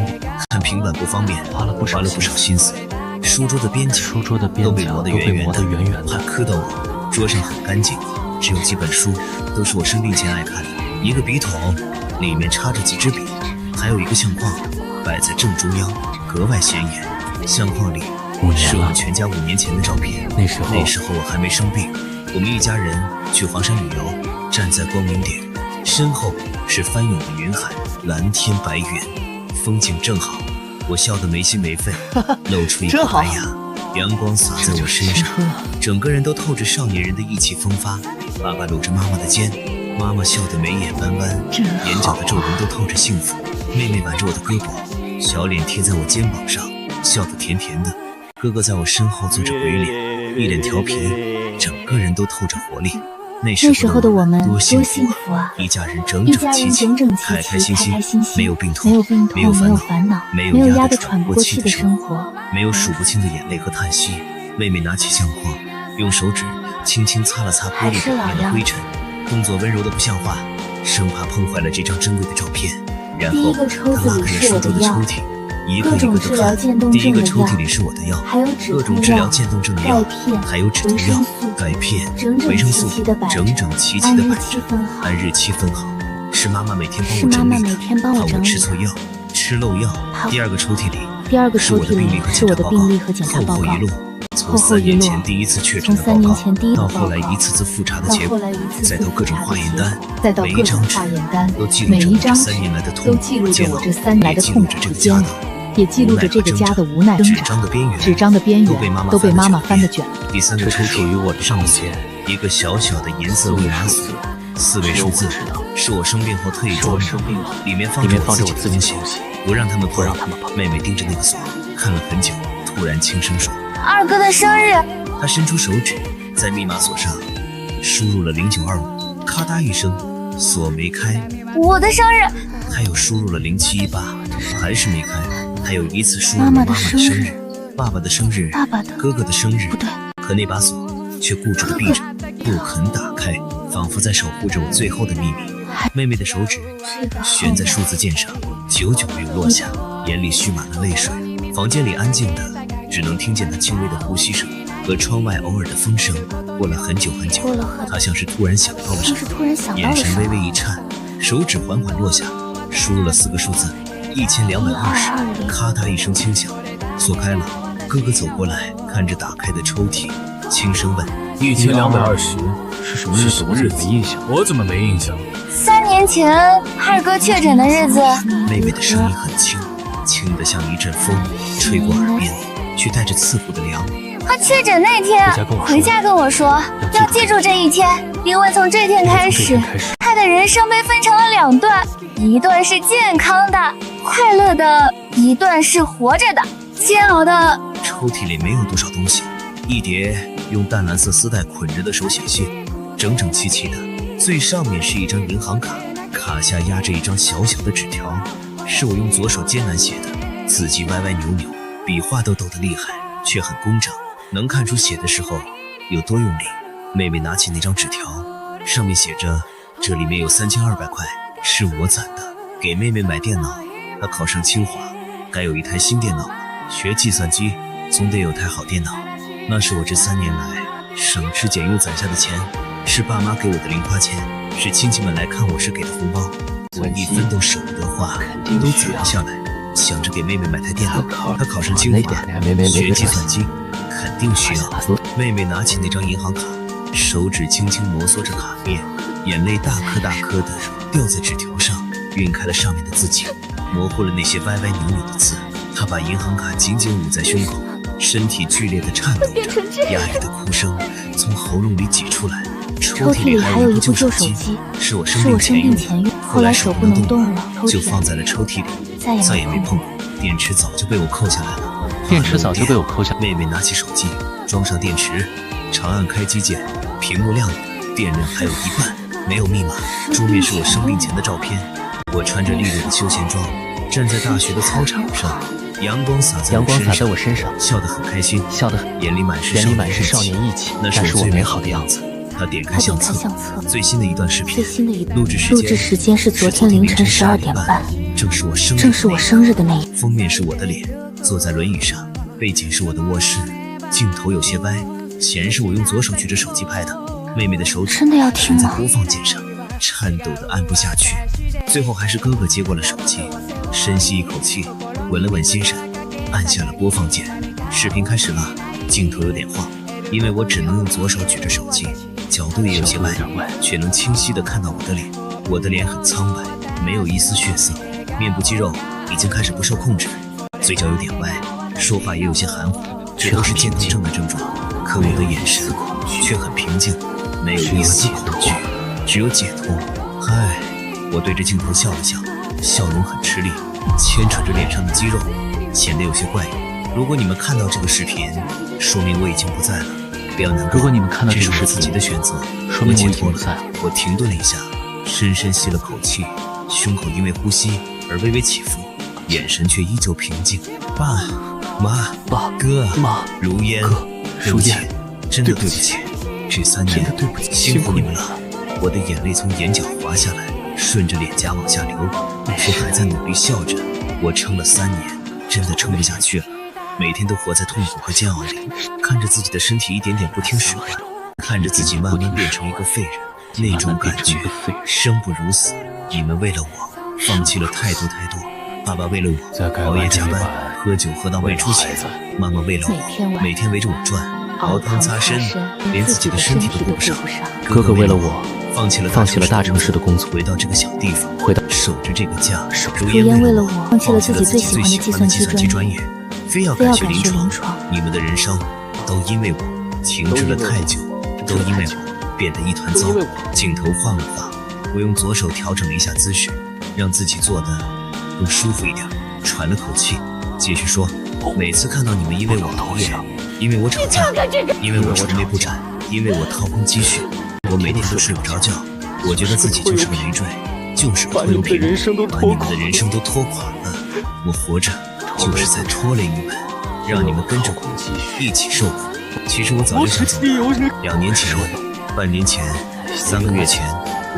看平板不方便，花了不少心思。书桌的边角都被磨得圆圆的，怕磕到我。桌上很干净，只有几本书，都是我生病前爱看的。一个笔筒，里面插着几支笔，还有一个相框摆在正中央，格外显眼。相框里是我们全家5年前的照片，那时候我还没生病，我们一家人去黄山旅游，站在光明顶，身后是翻涌的云海，蓝天白云，风景正好。我笑得没心没肺，露出一颗白牙，阳光洒在我身上，整个人都透着少年人的意气风发。爸爸搂着妈妈的肩，妈妈笑得眉眼弯弯，眼角的皱纹都透着幸福。妹妹挽着我的胳膊，小脸贴在我肩膀上，笑得甜甜的。哥哥在我身后做着鬼脸，一脸调皮，整个人都透着活力。那那时候的我们多幸幸福啊！一家人整一家人整齐齐，整整齐齐，开开心心，没有病痛，没有病痛，没有没有烦烦恼，没没有压得有压得喘喘不过气的不过气的生活。没有数不清的眼泪和叹息。妹妹拿起相框，用手指轻轻擦了擦玻璃表面的灰尘，动作温柔的不像话，生怕碰坏了这张珍贵的照片。然后她拉开了书桌的抽屉，一个一个的看。第一个抽屉里是我的药，各种治疗渐冻症的药，还有止痛药、钙片、维生素，整整齐齐的摆着，按日期分好。是妈妈每天帮我整理的，怕我吃错药、吃漏药。第二个抽屉里是我的病历和检查报告，厚厚一摞。从3年前第一次确诊的报告，到后来一次次复查的结果，再到各种化验单，每一张纸都记录着我这3年来的痛苦煎熬，也记录着这个家的无奈挣扎。纸张的边缘都被妈妈翻得卷了。第三个抽屉上面一个小小的颜色密码锁，4位数字，是我生病后特意装的，里面放着我自己的东西，不让他们碰。妹妹盯着那个锁看了很久，突然轻声说：“二哥的生日。”她伸出手指，在密码锁上输入了0925，咔嗒一声，锁没开。我的生日。还有输入了0718，还是没开。还有一次输入了妈妈的生日、爸爸的生日、哥哥的生日，不对，可那把锁却固执地闭着，不肯打开，仿佛在守护着我最后的秘密。妹妹的手指悬在数字键上，久久没有落下，眼里蓄满了泪水。房间里安静的，只能听见她轻微的呼吸声和窗外偶尔的风声。过了很久很久，她像是突然想到了什么，眼神微微一颤，手指缓缓落下，输入了4个数字1220，咔嗒一声轻响，锁开了。哥哥走过来，看着打开的抽屉，轻声问：1220是什么日子？我怎么没印象？我怎么没印象？3年前二哥确诊的日子。妹妹的声音很轻，轻得像一阵风吹过耳边，却带着刺骨的凉。他确诊那天回家跟我说，要记住这一天，因为从这天开始，他的人生被分成了2段，一段是健康的、快乐的，一段是活着的、煎熬的。抽屉里没有多少东西，一叠用淡蓝色丝带捆着的手写信，整整齐齐的，最上面是一张银行卡，卡下压着一张小小的纸条，是我用左手艰难写的，字迹歪歪扭扭，笔画都抖得厉害，却很工整，能看出写的时候有多用力。妹妹拿起那张纸条，上面写着：这里面有3200块，是我攒的，给妹妹买电脑，她考上清华，该有一台新电脑了，学计算机总得有台好电脑。那是我这3年来省吃俭用攒下的钱，是爸妈给我的零花钱，是亲戚们来看我时给的红包，我一分都舍不得花，都攒了下来，想着给妹妹买台电脑。她考上清华，学计算机肯定需要。妹妹拿起那张银行卡，手指轻轻摩挲着卡面，眼泪大颗大颗的掉在纸条上，晕开了上面的字迹，模糊了那些歪歪扭扭的字。她把银行卡紧紧捂在胸口，身体剧烈的颤抖着，压抑的哭声从喉咙里挤出来。抽屉里还有一部旧手机，是我生病前用的，后来手不能动了，就放在了抽屉里，再也没碰过。电池早就被我扣下来了。妹妹拿起手机，装上电池，长按开机键，屏幕亮了，电量还有一半，没有密码。桌面是我生病前的照片，我穿着利落的休闲装，站在大学的操场上，阳光洒在我身上，笑得很开心，眼里满是少年义气，那是我最美好的样子。他点开相册，最新的一段视频，录制时间是昨天凌晨12点半，正是我生日的那一。封面是我的脸，坐在轮椅上，背景是我的卧室，镜头有些歪，显然是我用左手举着手机拍的。妹妹的手指悬在播放键上，颤抖的按不下去，最后还是哥哥接过了手机，深吸一口气，稳了稳心神，按下了播放键。视频开始了，镜头有点晃，因为我只能用左手举着手机，角度也有些歪，却能清晰地看到我的脸。我的脸很苍白，没有一丝血色，面部肌肉已经开始不受控制，嘴角有点歪，说话也有些含糊，这都是渐冻症的症状。可我的眼神却很平静，没有一丝恐惧，只有解脱。嗨，我对着镜头笑了笑，笑容很吃力，牵扯着脸上的肌肉，显得有些怪异。如果你们看到这个视频，说明我已经不在了。不要难过，如果你们看到这个视频，这是我自己的选择，说明我已经不在了。我停顿了一下，深深吸了口气，胸口因为呼吸而微微起伏，眼神却依旧平静。爸妈哥如烟，对不起，真的对不起，这3年辛苦你们了。我的眼泪从眼角滑下来，顺着脸颊往下流。我还在努力笑着，我撑了3年，真的撑不下去了。每天都活在痛苦和煎熬里，看着自己的身体一点点不听使唤，看着自己慢慢变成一个废人，那种感觉生不如死。你们为了我放弃了太多，爸爸为了我熬夜加班喝酒喝到胃出血，妈妈为了我每天围着我转，熬汤擦身，连自己的身体都顾不上。哥哥为了我放弃了大城市的工作，回到这个小地方，守着这个家。如烟为了我放弃了自己最喜欢的计算机专业，非要改学临床。你们的人生都因为我停滞了太久，都因为我变得一团糟。镜头换了发，我用左手调整了一下姿势，让自己坐得更舒服一点，喘了口气，继续说：每次看到你们因为我熬夜，因为我吵架，因为我愁眉不展，因为我掏空积蓄，我每天都睡不着觉。我觉得自己就是个累赘，就是个拖油瓶，把你们的人生都拖垮了。我活着就是在拖累你们，让你们跟着我一起受苦。其实我早就想走了，2年前、半年前、3个月前，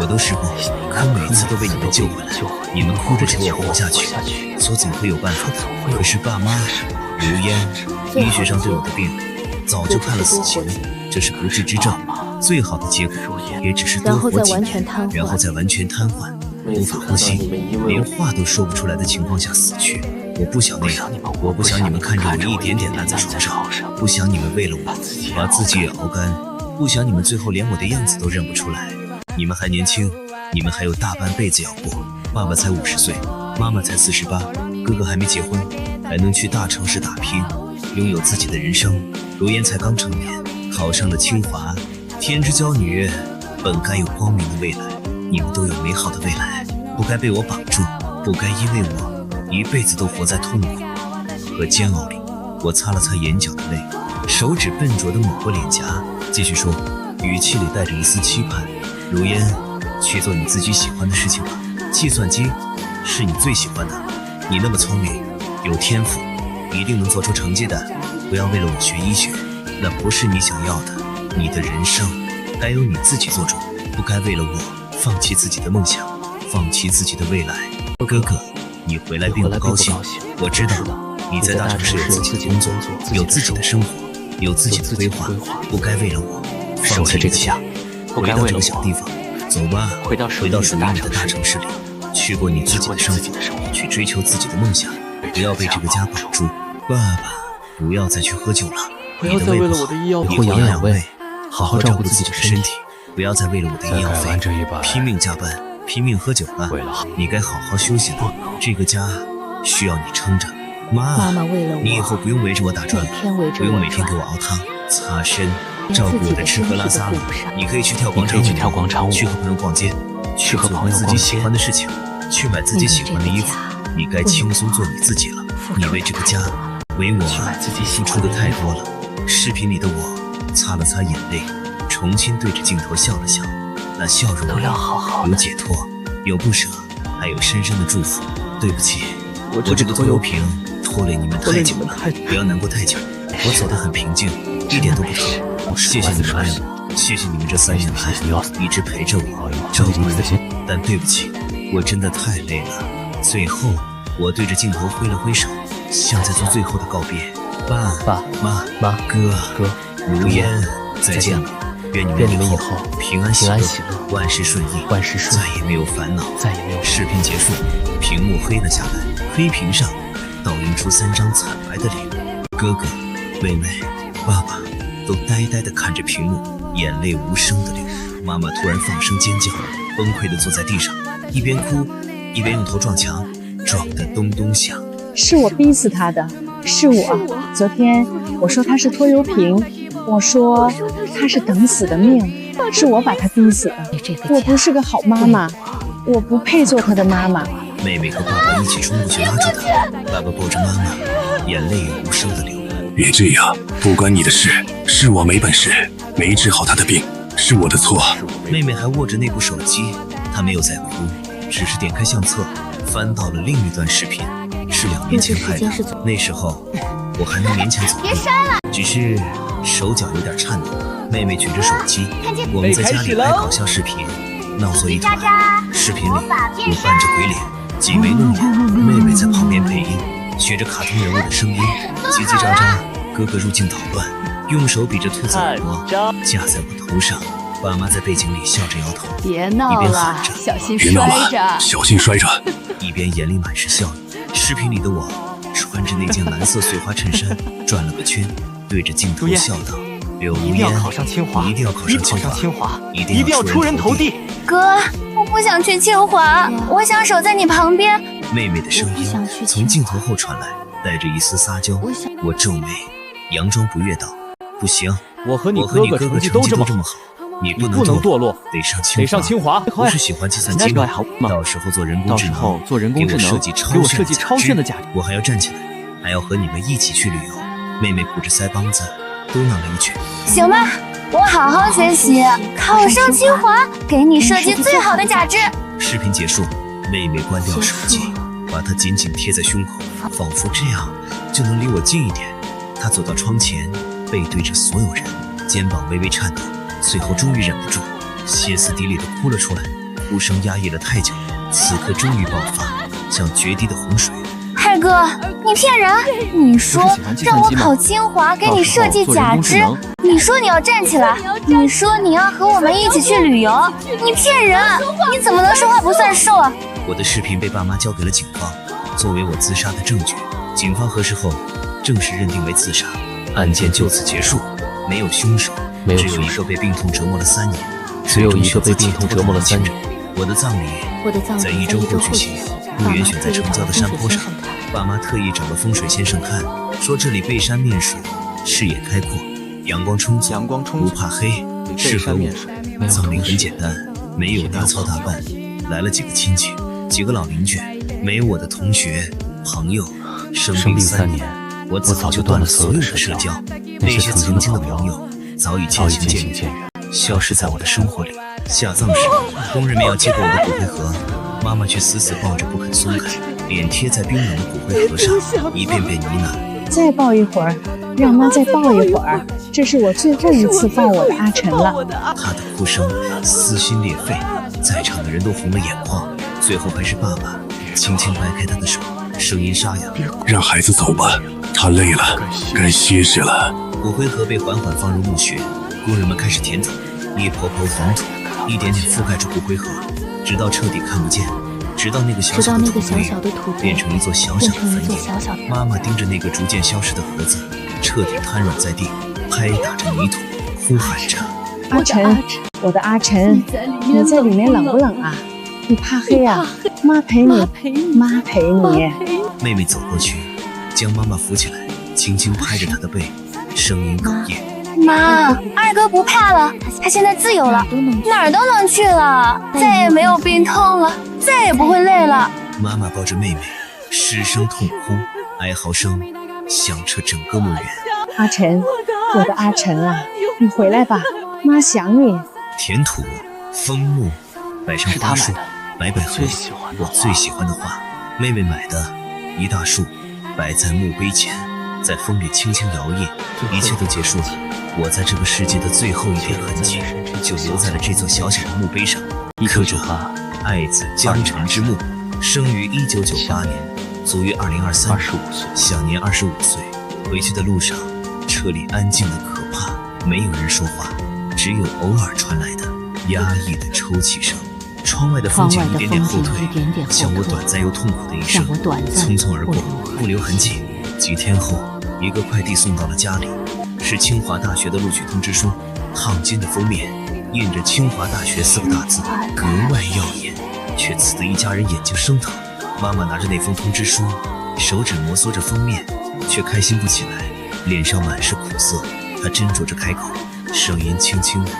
我都试过，可每次都被你们救回来。你们哭着求我活下去，说总会有办法的。可是爸妈、如烟，医学上对我的病早就判了死刑，这是不治之症。最好的结果也只是多活几年，然后再完全瘫痪，无法呼吸，连话都说不出来的情况下死去。我不想那样，我不想你们看着我一点点烂在床上，不想你们为了我把自己也熬干，不想你们最后连我的样子都认不出来。你们还年轻，你们还有大半辈子要过。爸爸才50岁，妈妈才48，哥哥还没结婚，还能去大城市打拼，拥有自己的人生。如烟才刚成年，考上了清华，天之骄女，本该有光明的未来。你们都有美好的未来，不该被我绑住，不该因为我一辈子都活在痛苦和煎熬里。我擦了擦眼角的泪，手指笨拙地抹过脸颊，继续说，语气里带着一丝期盼。如烟，去做你自己喜欢的事情吧。计算机是你最喜欢的，你那么聪明，有天赋，一定能做出成绩的。不要为了我学医学，那不是你想要的。你的人生该由你自己做主，不该为了我放弃自己的梦想，放弃自己的未来。哥哥，你回来并不高兴，我知道你在大城市有自己的工作，有自己的生活，有自己的规划，不该为了我放弃这个家，回到这个小地方。走吧，回到属于你的大城市里，去过你自己的生活，去追求自己的梦想，不要被这个家绑住。爸爸，不要再去喝酒了，你的胃不好，以后养养胃，好好照顾自己的身体，不要再为了我的医药费拼命加班，拼命喝酒了。你该好好休息了，这个家需要你撑着。妈妈为了我，你以后不用围着我打转了，不用每天给我熬汤、擦身，照顾我的吃喝拉撒了。你可以去跳广场舞，去和朋友逛街，去做自己喜欢的事情，去买自己喜欢的衣服。你该轻松做你自己了。你为这个家，为我付出的太多了。视频里的我擦了擦眼泪，重新对着镜头笑了笑，那笑容里有解脱，有不舍，还有深深的祝福。对不起，我这个拖油瓶拖累你们太久了，不要难过太久。我走得很平静，一点都不疼。谢谢你们爱我，谢谢你们这3年来一直陪着我，照顾我。但对不起，我真的太累了。最后，我对着镜头挥了挥手，像在做最后的告别。爸妈哥如烟，再见了。愿你们以后平安喜乐，万事顺意，再也没有烦恼。视频结束，屏幕黑了下来，黑屏上倒映出3张惨白的脸。哥哥、妹妹、爸爸都呆呆地看着屏幕，眼泪无声地流。妈妈突然放声尖叫，崩溃地坐在地上，一边哭一边用头撞墙，撞得咚咚响。是我逼死他的，是我。昨天我说他是拖油瓶，我说他是等死的命，是我把他逼死的。我不是个好妈妈，我不配做他的妈妈。妹妹和爸爸一起冲过去拉住他，爸爸抱着妈妈，眼泪也无声地流。别这样，不关你的事，是我没本事，没治好他的病，是我的错。妹妹还握着那部手机，她没有在哭，只是点开相册，翻到了另一段视频，是2年前拍的。那时候我还能勉强走路，只是手脚有点颤抖。妹妹举着手机，我们在家里拍搞笑视频，闹作一团。视频里我扮着鬼脸，挤眉弄眼，妹妹在旁边配音，学着卡通人物的声音，叽叽喳喳。哥哥入镜捣乱，用手比着兔子耳朵架在我头上。爸妈在背景里笑着摇头，别闹了，小心别闹摔着，了，小心摔着。一边眼里满是笑意。视频里的我穿着那件蓝色碎花衬衫，转了个圈，对着镜头笑道：“柳如烟，一定要考上清华，一定要考上清华，一定要出人头地。”哥，我不想去清华，我想守在你旁边。妹妹的声音从镜头后传来，带着一丝撒娇。我皱眉，佯装不悦道：“不行，我和你哥哥成绩都这么好，你不能堕落，得上清华。不是喜欢计算机吗？到时候做人工智能，给我设计超炫的假肢，我还要站起来，还要和你们一起去旅游。”妹妹鼓着腮帮子，嘟囔了一句：“行吧，我好好学习，考上清华，给你设计最好的假肢。”视频结束，妹妹关掉手机，把它紧紧贴在胸口，仿佛这样就能离我近一点。她走到窗前，背对着所有人，肩膀微微颤抖，最后终于忍不住，歇斯底里地哭了出来，哭声压抑了太久，此刻终于爆发，像决堤的洪水。二哥，你骗人！你说让我考清华，给你设计假肢，你说你要站起来，你说你要和我们一起去旅游，你骗人！你怎么能说话不算数？我的视频被爸妈交给了警方，作为我自杀的证据。警方核实后，正式认定为自杀，案件就此结束。没有凶手，只有一个被病痛折磨了3年，我的葬礼在1周后举行，墓园选在城郊的山坡上。爸妈特意找了风水先生看，说这里背山面水，视野开阔，阳光充足，不怕黑，适合我。葬礼很简单，没有大操大办，来了几个亲戚，几个老邻居，没有我的同学朋友。生病3年，我早就断了所有的社交，那些曾经的朋友早已渐行渐远，消失在我的生活里。下葬时，工人们要接过我的骨灰盒，妈妈却死死抱着不肯松开，脸贴在冰冷的骨灰盒上，一遍遍呢喃：“再抱一会儿，让妈再抱一会儿，这是我最后一次抱我的阿晨了。”她的哭声撕心裂肺，在场的人都红了眼眶。最后还是爸爸轻轻掰开她的手，声音沙哑：“让孩子走吧，他累了，该歇息了。”骨灰盒被缓缓放入墓穴，工人们开始填土，一坨坨黄土一点点覆盖住骨灰盒，直到彻底看不见，直到那个小小的土堆变成一座小小的坟茔。妈妈盯着那个逐渐消失的盒子，彻底瘫软在地，拍打着泥土，呼喊着：“阿晨，我的阿晨，你在里面冷不冷啊？你怕黑啊？妈陪你，妈陪你。”妹妹走过去，将妈妈扶起来，轻轻拍着她的背，声音哽咽：“妈，二哥不怕了，他现在自由了，哪儿都能去了，再也没有病痛了，再也不会累了。”妈妈抱着妹妹，失声痛哭，哀嚎声响彻整个墓园。阿晨，我的阿晨啊，你回来吧，妈想你。填土、封墓，摆上花束、白百合，我最喜欢的花。妹妹买的一大束，摆在墓碑前，在风里轻轻摇曳。一切都结束了，我在这个世界的最后一点痕迹，就留在了这座小小的墓碑上，刻着“爱子江辰之墓”，生于1998年，卒于2023年，享年25岁。回去的路上，车里安静的可怕，没有人说话，只有偶尔传来的压抑的抽泣声。窗外的风景一点点后退，像我短暂又痛苦的一生，匆匆而过，不留痕迹。几天后，一个快递送到了家里，是清华大学的录取通知书，烫金的封面印着清华大学4个大字，格外耀眼，却刺得一家人眼睛生疼。妈妈拿着那封通知书，手指摩挲着封面，却开心不起来，脸上满是苦涩。她斟酌着开口，声音轻轻的，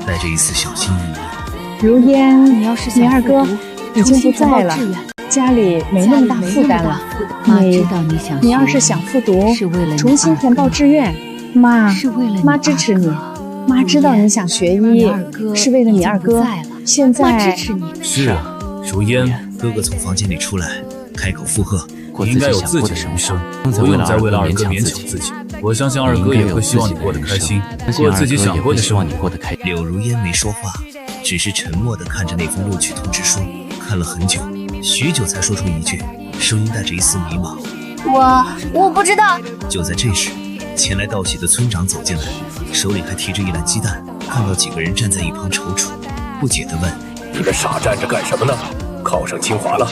带着一丝小心翼翼：“如烟，你二哥已经不在了，家里没那么大负担了。你要是想复读，重新填报志愿，妈支持你。妈知道你想学医，是为了你二哥。现在是啊，如烟，哥哥从房间里出来，开口附和。你应该有自己的人生，不用再为了二哥勉强自己。我相信二哥也会希望你过得开心，过自己想过的生活。柳如烟没说话，只是沉默地看着那封录取通知书，看了很久，许久才说出一句，声音带着一丝迷茫：“我不知道。”就在这时，前来道喜的村长走进来，手里还提着一篮鸡蛋。看到几个人站在一旁踌躇，不解地问：“你们傻站着干什么呢？考上清华了，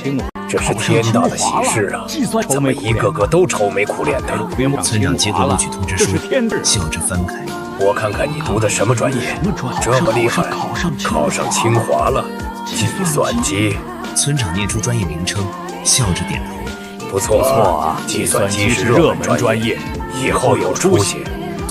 这是天大的喜事啊！怎么一个个都愁眉苦脸的？”村长接过录取通知书，笑着翻开：“我看看你读的什么专业，这么厉害，考上清华了，计算机。”村长念出专业名称，笑着点头：“不错啊，计算机是热门专业，以后有出息。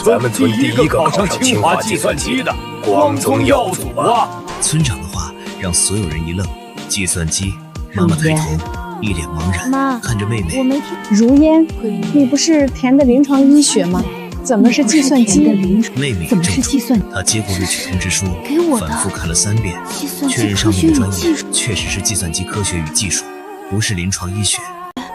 咱们村第一个考上清华计算机的，光宗耀祖啊！”村长的话让所有人一愣。计算机，妈妈抬头，一脸茫然看着妹妹。如烟，你不是填的临床医学吗？怎么是计算机？妹妹怔住，她接过录取通知书，反复看了3遍，确认上面的专业确实是计算机科学与技术，不是临床医学。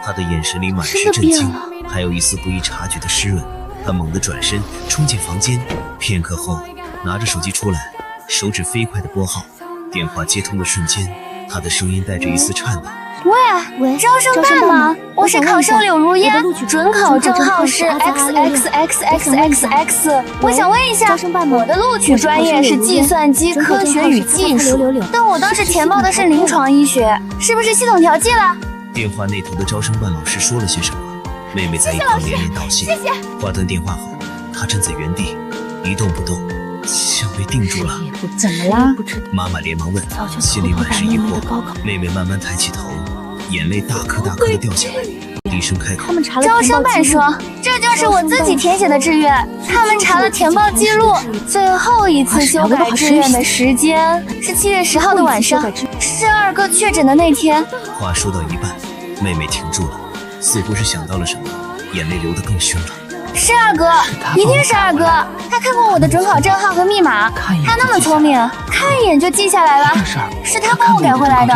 她的眼神里满是震惊，还有一丝不易察觉的湿润。她猛地转身冲进房间，片刻后拿着手机出来，手指飞快地拨号。电话接通的瞬间，她的声音带着一丝颤抖：“喂，招生办吗？我是考生柳如烟，准考证号是 XXXXXX。我想问一下，我的录取专业是计算机科学与技术，但我当时填报的是临床医学，是不是系统调剂了？”电话那头的招生办老师说了些什么？妹妹在一旁连连道谢。挂断电话后，她站在原地一动不动，像被定住了。怎么啦？妈妈连忙问，心里满是疑惑。妹妹慢慢抬起头，眼泪大颗大颗的掉下来，低声开口：“招生办说，这就是我自己填写的志愿。他们查了填报记录，最后一次修改志愿的时间是7月10号的晚上，是二哥确诊的那天。”话说到一半，妹妹停住了，似乎是想到了什么，眼泪流得更凶了。是二哥，一定是二哥。他看过我的准考证号和密码，他那么聪明，看一眼就记下来了。是他帮我改回来的。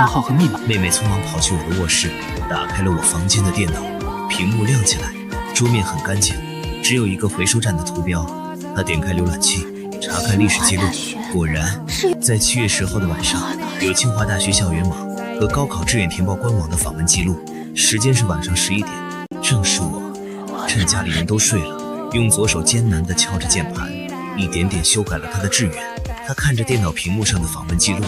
妹妹匆忙跑去我的卧室，打开了我房间的电脑，屏幕亮起来，桌面很干净，只有一个回收站的图标。她点开浏览器，查看历史记录，果然，在7月10号的晚上，有清华大学校园网和高考志愿填报官网的访问记录，时间是晚上11点，正是我。趁家里人都睡了，用左手艰难地敲着键盘，一点点修改了他的志愿。他看着电脑屏幕上的访问记录，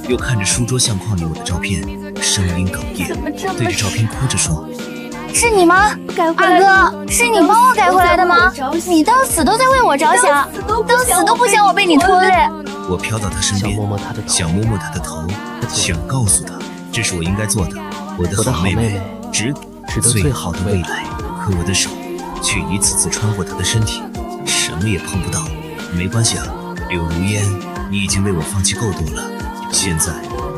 又看着书桌相框里我的照片，声音哽咽，对着照片哭着说：“是你吗？二哥，是你帮我改回来的吗？你到死都在为我着想，到死都不想我被你拖累。”我飘到他身边，想摸摸他的头，想告诉他这是我应该做的。我的好妹妹值得最好的未来，可我的手却一次次穿过她的身体，什么也碰不到。没关系啊，柳如烟，你已经为我放弃够多了，现在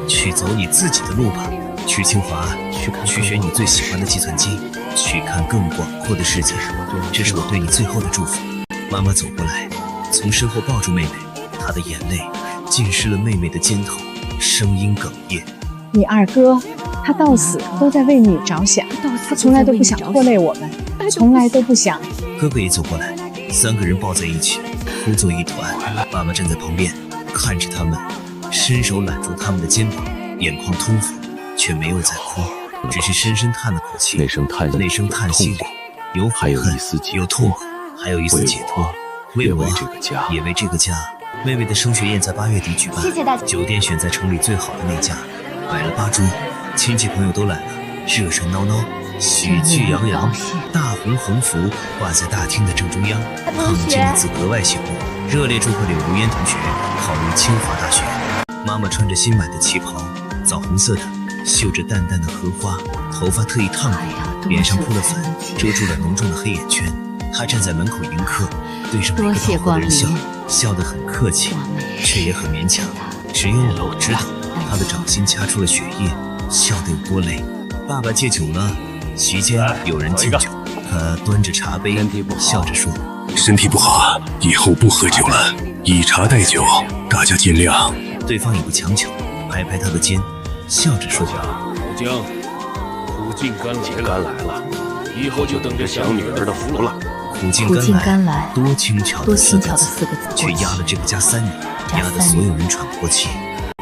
去走你自己的路吧，去清华，去学你最喜欢的计算机，去看更广阔的世界。这是我对你最后的祝福。妈妈走过来，从身后抱住妹妹，她的眼泪浸湿了妹妹的肩头，声音哽咽：“你二哥，他到死都在为你着想，他从来都不想拖累我们，从来都不想。”哥哥也走过来，3个人抱在一起，哭作一团。爸爸站在旁边，看着他们，伸手揽住他们的肩膀，眼眶通红，却没有再哭，只是深深叹了口气。那声叹息里有悔恨，有痛苦，还有一丝解脱。为我，也为这个家。妹妹的升学宴在8月底举办，酒店选在城里最好的那家，摆了8桌，亲戚朋友都来了，热热闹闹，喜气洋洋。大红横幅挂在大厅的正中央，胖金的字格外醒目，热烈祝贺柳如烟同学考入清华大学。妈妈穿着新买的旗袍，枣红色的，绣着淡淡的荷花，头发特意烫过，脸上铺了粉，遮住了浓重的黑眼圈。她站在门口迎客，对着每个到过的人笑，笑得很客气，却也很勉强。只有我知道她的掌心掐出了血液，笑得有多累。爸爸戒酒了，席间有人敬酒，他端着茶杯，笑着说：“身体不好，以后不喝酒了，以茶代酒，大家见谅。对方也不强求，拍拍他的肩，笑着说：“老姜，苦尽甘来了，以后就等着享女儿的福了。”苦尽甘来，多轻巧的四个字，却压了这个家3年，压得所有人喘不过气。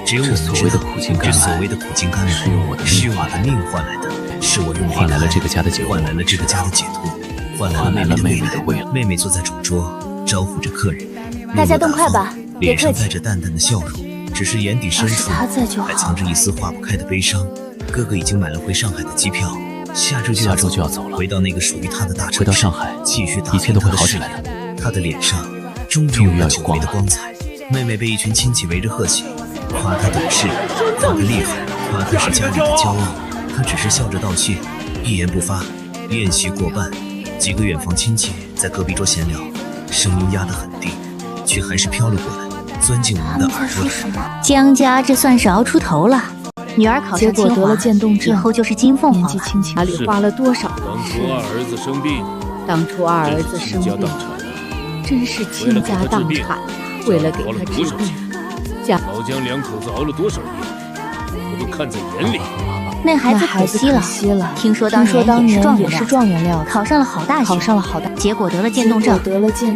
只有我们知道，这所谓的苦尽甘来，是用我的命换来的，是我用换来了这个家的解脱，换来了这个家的解脱，换来了妹妹的未来。妹妹坐在主桌，招呼着客人。大家动快吧，脸上带着淡淡的笑容，只是眼底深处还藏着一丝化不开的悲伤。哥哥已经买了回上海的机票，下周就要走了，回到那个属于他的大城市，回到上海，继续打一切都会好起来的。他的脸上终于有了久违的光彩。妹妹被一群亲戚围着贺喜，夸他懂事，夸他厉害，夸他是家里的骄傲。他只是笑着道谢，一言不发。宴席过半，几个远房亲戚在隔壁桌闲聊，声音压得很低，却还是飘了过来，钻进我们的耳朵里。江家这算是熬出头了。女儿考上清华，得了渐冻症，以后就是金凤凰。年纪轻轻哪里花了多少？当初二儿子生病，真是倾家荡产，为了给他治病。老姜2口子熬了多少夜，我都看在眼里。那孩子可惜了，听说当年也是状元料，考上了好大学，结果得了渐冻症，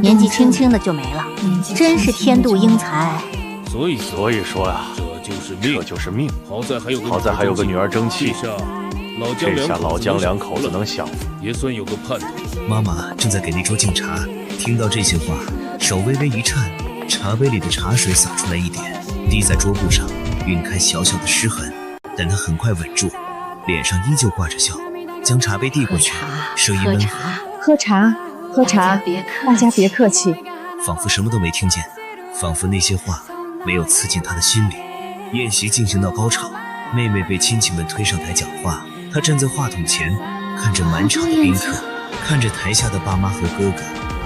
年纪轻轻的就没了，真是天妒英才。所以说呀，这就是命。好在还有个女儿争气，这下老姜2口子能享福，也算有个盼头。妈妈正在给那桌敬茶，听到这些话，手微微一颤，茶杯里的茶水洒出来一点，滴在桌布上，晕开小小的湿痕。但她很快稳住，脸上依旧挂着笑，将茶杯递过去，声音温和：“喝茶，大家别客气。”仿佛什么都没听见，仿佛那些话没有刺进她的心里。宴席进行到高潮，妹妹被亲戚们推上台讲话，她站在话筒前，看着满场的宾客，看着台下的爸妈和哥哥，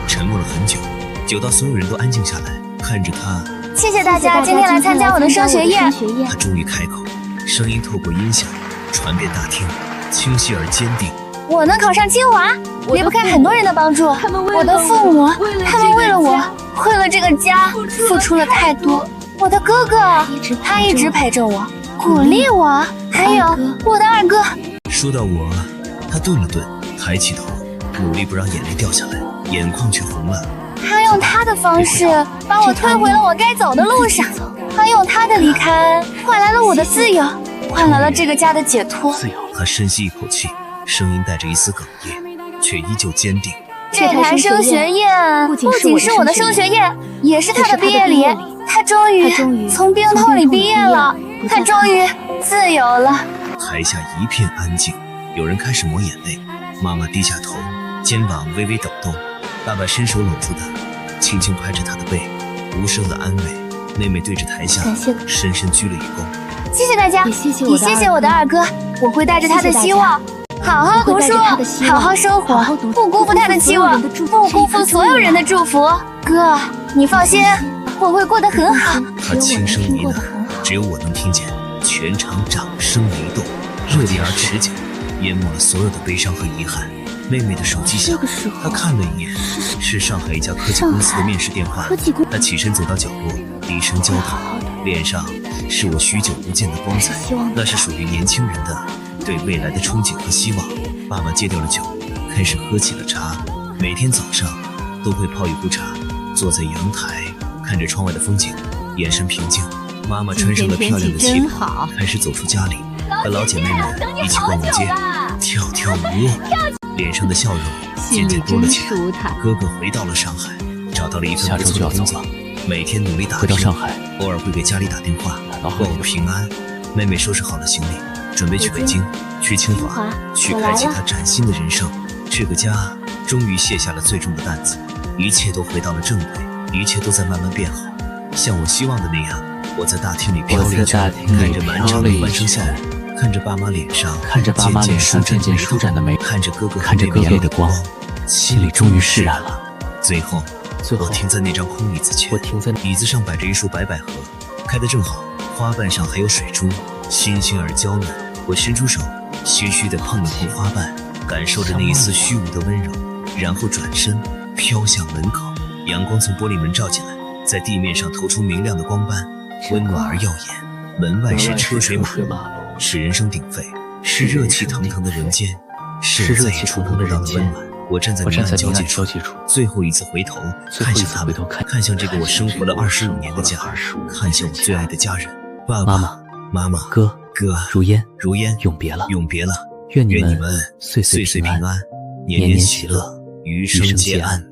沉默了很久，久到所有人都安静下来，看着她。谢谢大家今天来参加我的升学宴。她终于开口，声音透过音响传遍大厅，清晰而坚定。我能考上清华，离不开很多人的帮助。我的父母，他们为了我，为了这个家，付出了太多。我的哥哥，他一直陪着我，鼓励我。还有我的2哥。说到我，他顿了顿，抬起头，努力不让眼泪掉下来，眼眶却红了。他用他的方式把我推回了我该走的路上，他用他的离开换来了我的自由，换来了这个家的解脱。他深吸一口气，声音带着一丝哽咽，却依旧坚定。这台升学宴不仅是我的升学宴，也是他的毕业礼。他终于从病痛里毕业了，他终于自由了。台下一片安静，有人开始抹眼泪。妈妈低下头，肩膀微微抖动。爸爸伸手搂住她，轻轻拍着她的背，无声的安慰。妹妹对着台下深深鞠了一躬。谢谢大家，也谢谢我的2哥，我会带着他的希望，好好读书，好好生活，不辜负他的期望，不辜负所有人的祝福。哥，你放心，我会过得很好。他轻声呢喃，只有我能听见，全场掌声雷动，热烈而持久，淹没了所有的悲伤和遗憾。妹妹的手机响，她看了一眼，是上海一家科技公司的面试电话。她起身走到角落，低声交谈，脸上是我许久不见的光彩，那是属于年轻人的对未来的憧憬和希望。爸爸戒掉了酒，开始喝起了茶，每天早上都会泡一壶茶，坐在阳台看着窗外的风景，眼神平静。妈妈穿上了漂亮的旗袍，开始走出家里，和老姐妹们一起逛逛街，跳跳舞，脸上的笑容渐渐多了起来。哥哥回到了上海，找到了一份不错的工作，每天努力打拼，偶尔会给家里打电话问我平安。妹妹收拾好了行李，准备去北京，去清华，去开启她崭新的人生。这个家终于卸下了最重的担子，一切都回到了正轨，一切都在慢慢变好，像我希望的那样。我在大厅里飘了一圈，看着满场的欢声笑语，看着爸妈脸上渐渐舒展的眉，看着哥哥眼里的光，心里终于释然了。最后我停在那张空椅子前，椅子上摆着一束白百合，开得正好，花瓣上还有水珠，新鲜而娇嫩。我伸出手，虚虚地碰了碰花瓣，感受着那一丝虚无的温柔，然后转身飘向门口。阳光从玻璃门照进来，在地面上投出明亮的光斑，温暖而耀眼。门外是车水马龙，是人声鼎沸，是热气腾腾的人间，是再也触碰不到的温暖。我站在明暗交界处，最后一次回头看向他们，看向这个我生活了25年的家，看向我最爱的家人，爸爸、妈妈、哥、如烟，永别了，愿你们岁岁平安，年年喜乐，余生皆安。